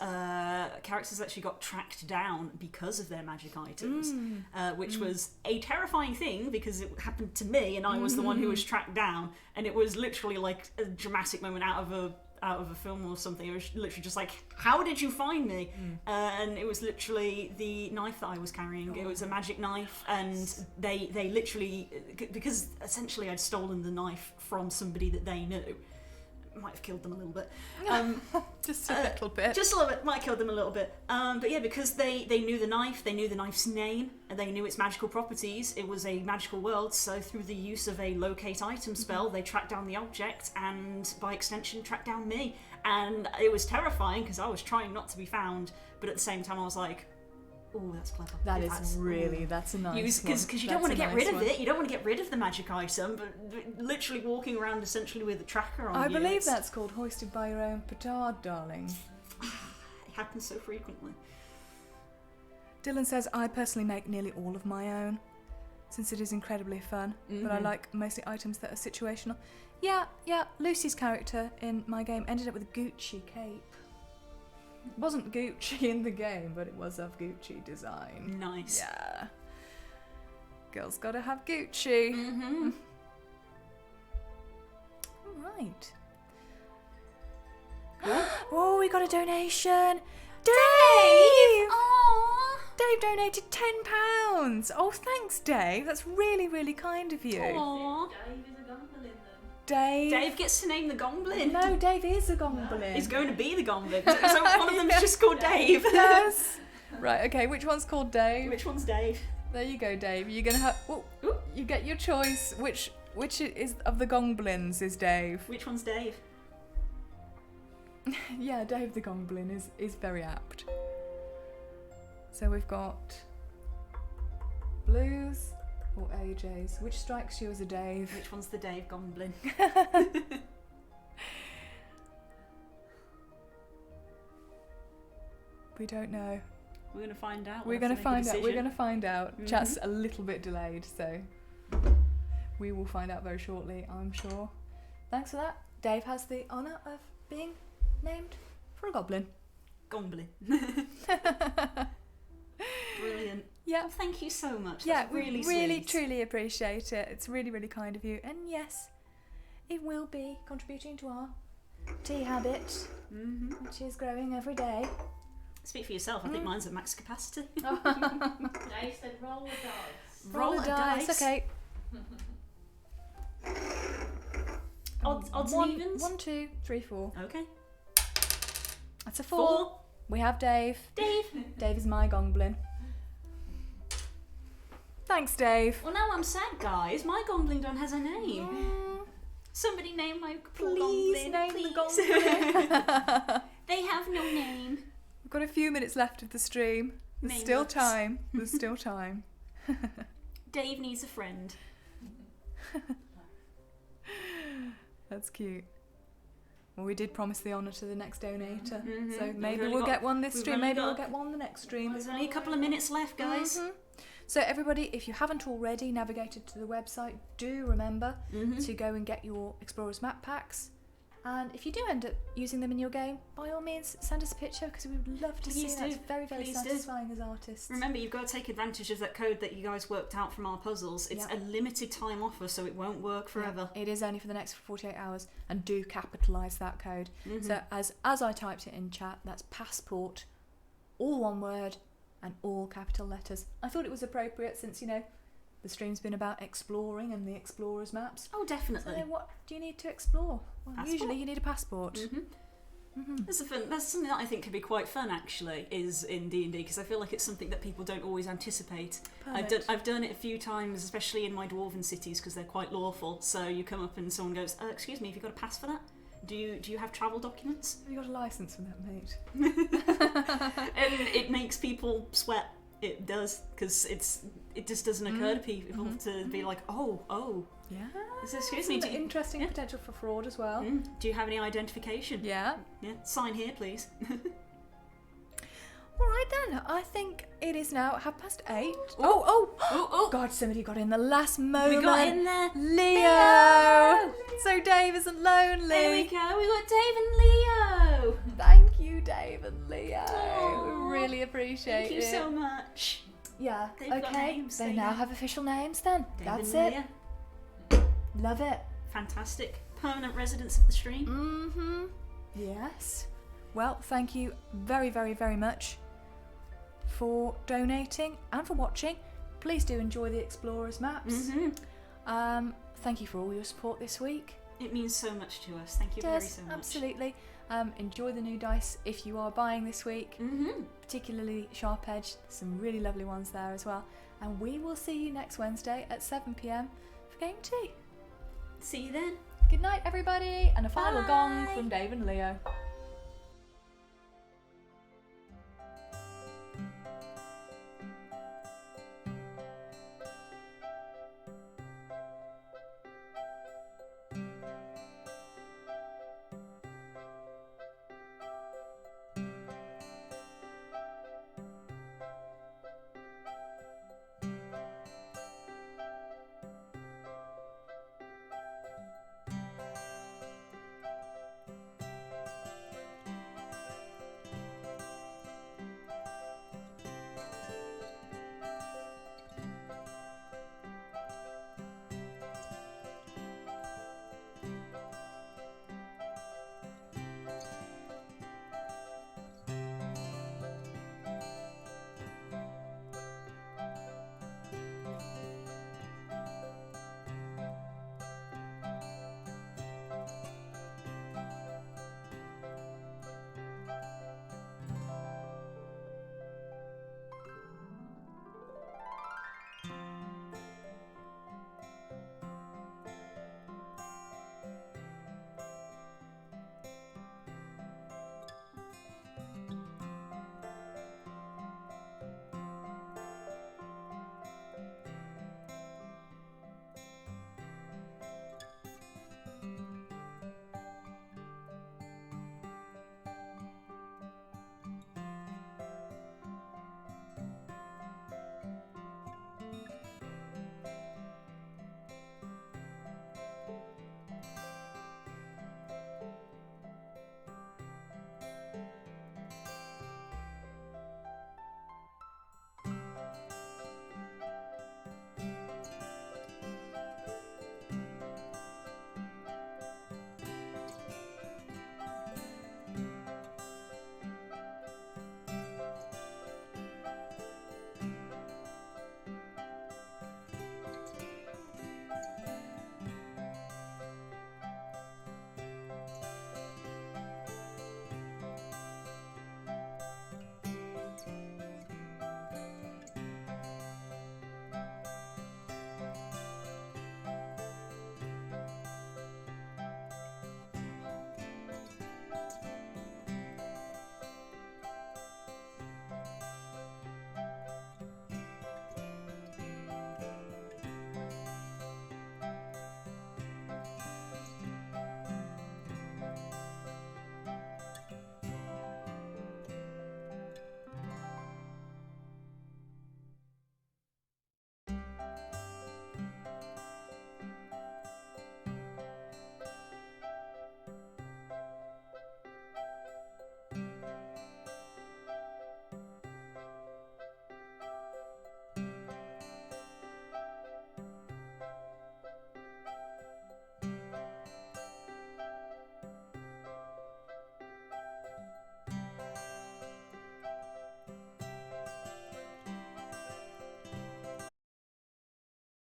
characters actually got tracked down because of their magic items, which was a terrifying thing because it happened to me and I was the one who was tracked down, and it was literally like a dramatic moment out of a film or something. It was literally just like, how did you find me? And it was literally the knife that I was carrying. It was a magic knife, and they literally, because essentially I'd stolen the knife from somebody that they knew. Might have killed them a little bit. Just a little bit. Just a little bit. Might have killed them a little bit. But yeah, because they knew the knife, they knew the knife's name, and they knew its magical properties. It was a magical world, so through the use of a locate item spell, they tracked down the object, and by extension, tracked down me. And it was terrifying because I was trying not to be found, but at the same time, I was like, oh, that's clever. That's a nice one. Because you don't want to get rid of it. You don't want to get rid of the magic item, but literally walking around essentially with a tracker on you. I believe that's called hoisted by your own petard, darling. It happens so frequently. Dylan says, I personally make nearly all of my own, since it is incredibly fun, but I like mostly items that are situational. Yeah, Lucy's character in my game ended up with a Gucci cape. It wasn't Gucci in the game, but it was of Gucci design. Nice. Yeah. Girls gotta have Gucci. Alright. Oh, we got a donation. Dave! Aww. Dave donated £10. Oh, thanks, Dave. That's really, really kind of you. Aww. Dave is a gumble in them. Dave gets to name the Gonblin. No, Dave is a Gonblin. He's going to be the Gonblin. So one of them's just called Dave. Yes. Right, okay, which one's called Dave? Which one's Dave? There you go, Dave. You're going to have... Ooh, you get your choice. Which is of the Gonblins is Dave? Which one's Dave? Yeah, Dave the Gonblin is very apt. So we've got Blues or AJ's. Which strikes you as a Dave? Which one's the Dave Gonblin? We don't know. We're going to find out. We're going to find out. We're going to find out. Chat's a little bit delayed, so we will find out very shortly, I'm sure. Thanks for that. Dave has the honour of being named for a goblin. Gonblin. Brilliant. Yeah. Well, thank you so much. Yeah, that's really really, sweet. truly appreciate it. It's really, really kind of you. And yes, it will be contributing to our tea habit, which is growing every day. Speak for yourself. I think mine's at max capacity. Dave said roll the dice. Roll the dice. Okay. Odds and evens? 1, 2, 3, 4. Okay. That's a 4. We have Dave. Dave is my Gonblin. Thanks, Dave. Well, now I'm sad, guys. My Gonblin don't has a name. Somebody name my poor Please Gonblin. name please. the Gonblin. They have no name. We've got a few minutes left of the stream. There's still time. There's still time. Dave needs a friend. That's cute. Well, we did promise the honour to the next donator, Mm-hmm. so maybe we'll get one this stream, maybe we'll get one the next stream. There's only a couple of minutes left, guys. So everybody, if you haven't already navigated to the website, do remember to go and get your Explorers map packs. And if you do end up using them in your game, by all means, send us a picture because we would love to see that. It's very, very satisfying as artists. Remember, you've got to take advantage of that code that you guys worked out from our puzzles. It's a limited time offer, so it won't work forever. It is only for the next 48 hours, and do capitalise that code. So as I typed it in chat, that's passport, all one word, and all capital letters. I thought it was appropriate since, you know, the stream's been about exploring and the explorers maps. Oh, definitely. So what do you need to explore? Well, Passport. usually you need a passport. That's something that I think could be quite fun, actually, is in D&D, because I feel like it's something that people don't always anticipate. I've done it a few times, especially in my dwarven cities, because they're quite lawful. So you come up and someone goes, excuse me, have you got a pass for that? Do you have travel documents? Have you got a licence for that, mate? And it makes people sweat. It does, because it just doesn't occur to people to be like, oh. Yeah. Excuse me. Interesting potential for fraud as well. Do you have any identification? Yeah. Yeah. Sign here, please. All right then. I think it is now 8:30. Oh! God, somebody got in the last moment. We got in there. Leo. So Dave isn't lonely. There we go. We got Dave and Leo. Thank you, Dave and Leo. Aww. We really appreciate it. Thank you so much. Yeah. They've got names, They they now know. have official names then. Dave That's and it. Leah. Love it. Fantastic. Permanent residents of the stream. Mm-hmm. Yes. Well, thank you very, very, very much for donating and for watching. Please do enjoy the Explorers maps. Thank you for all your support this week. It means so much to us. Thank you very so much. Absolutely. Enjoy the new dice if you are buying this week, particularly Sharp Edge. Some really lovely ones there as well. And we will see you next Wednesday at 7 p.m. for GameTea. See you then. Good night, everybody, and a final Bye. gong from Dave and Leo.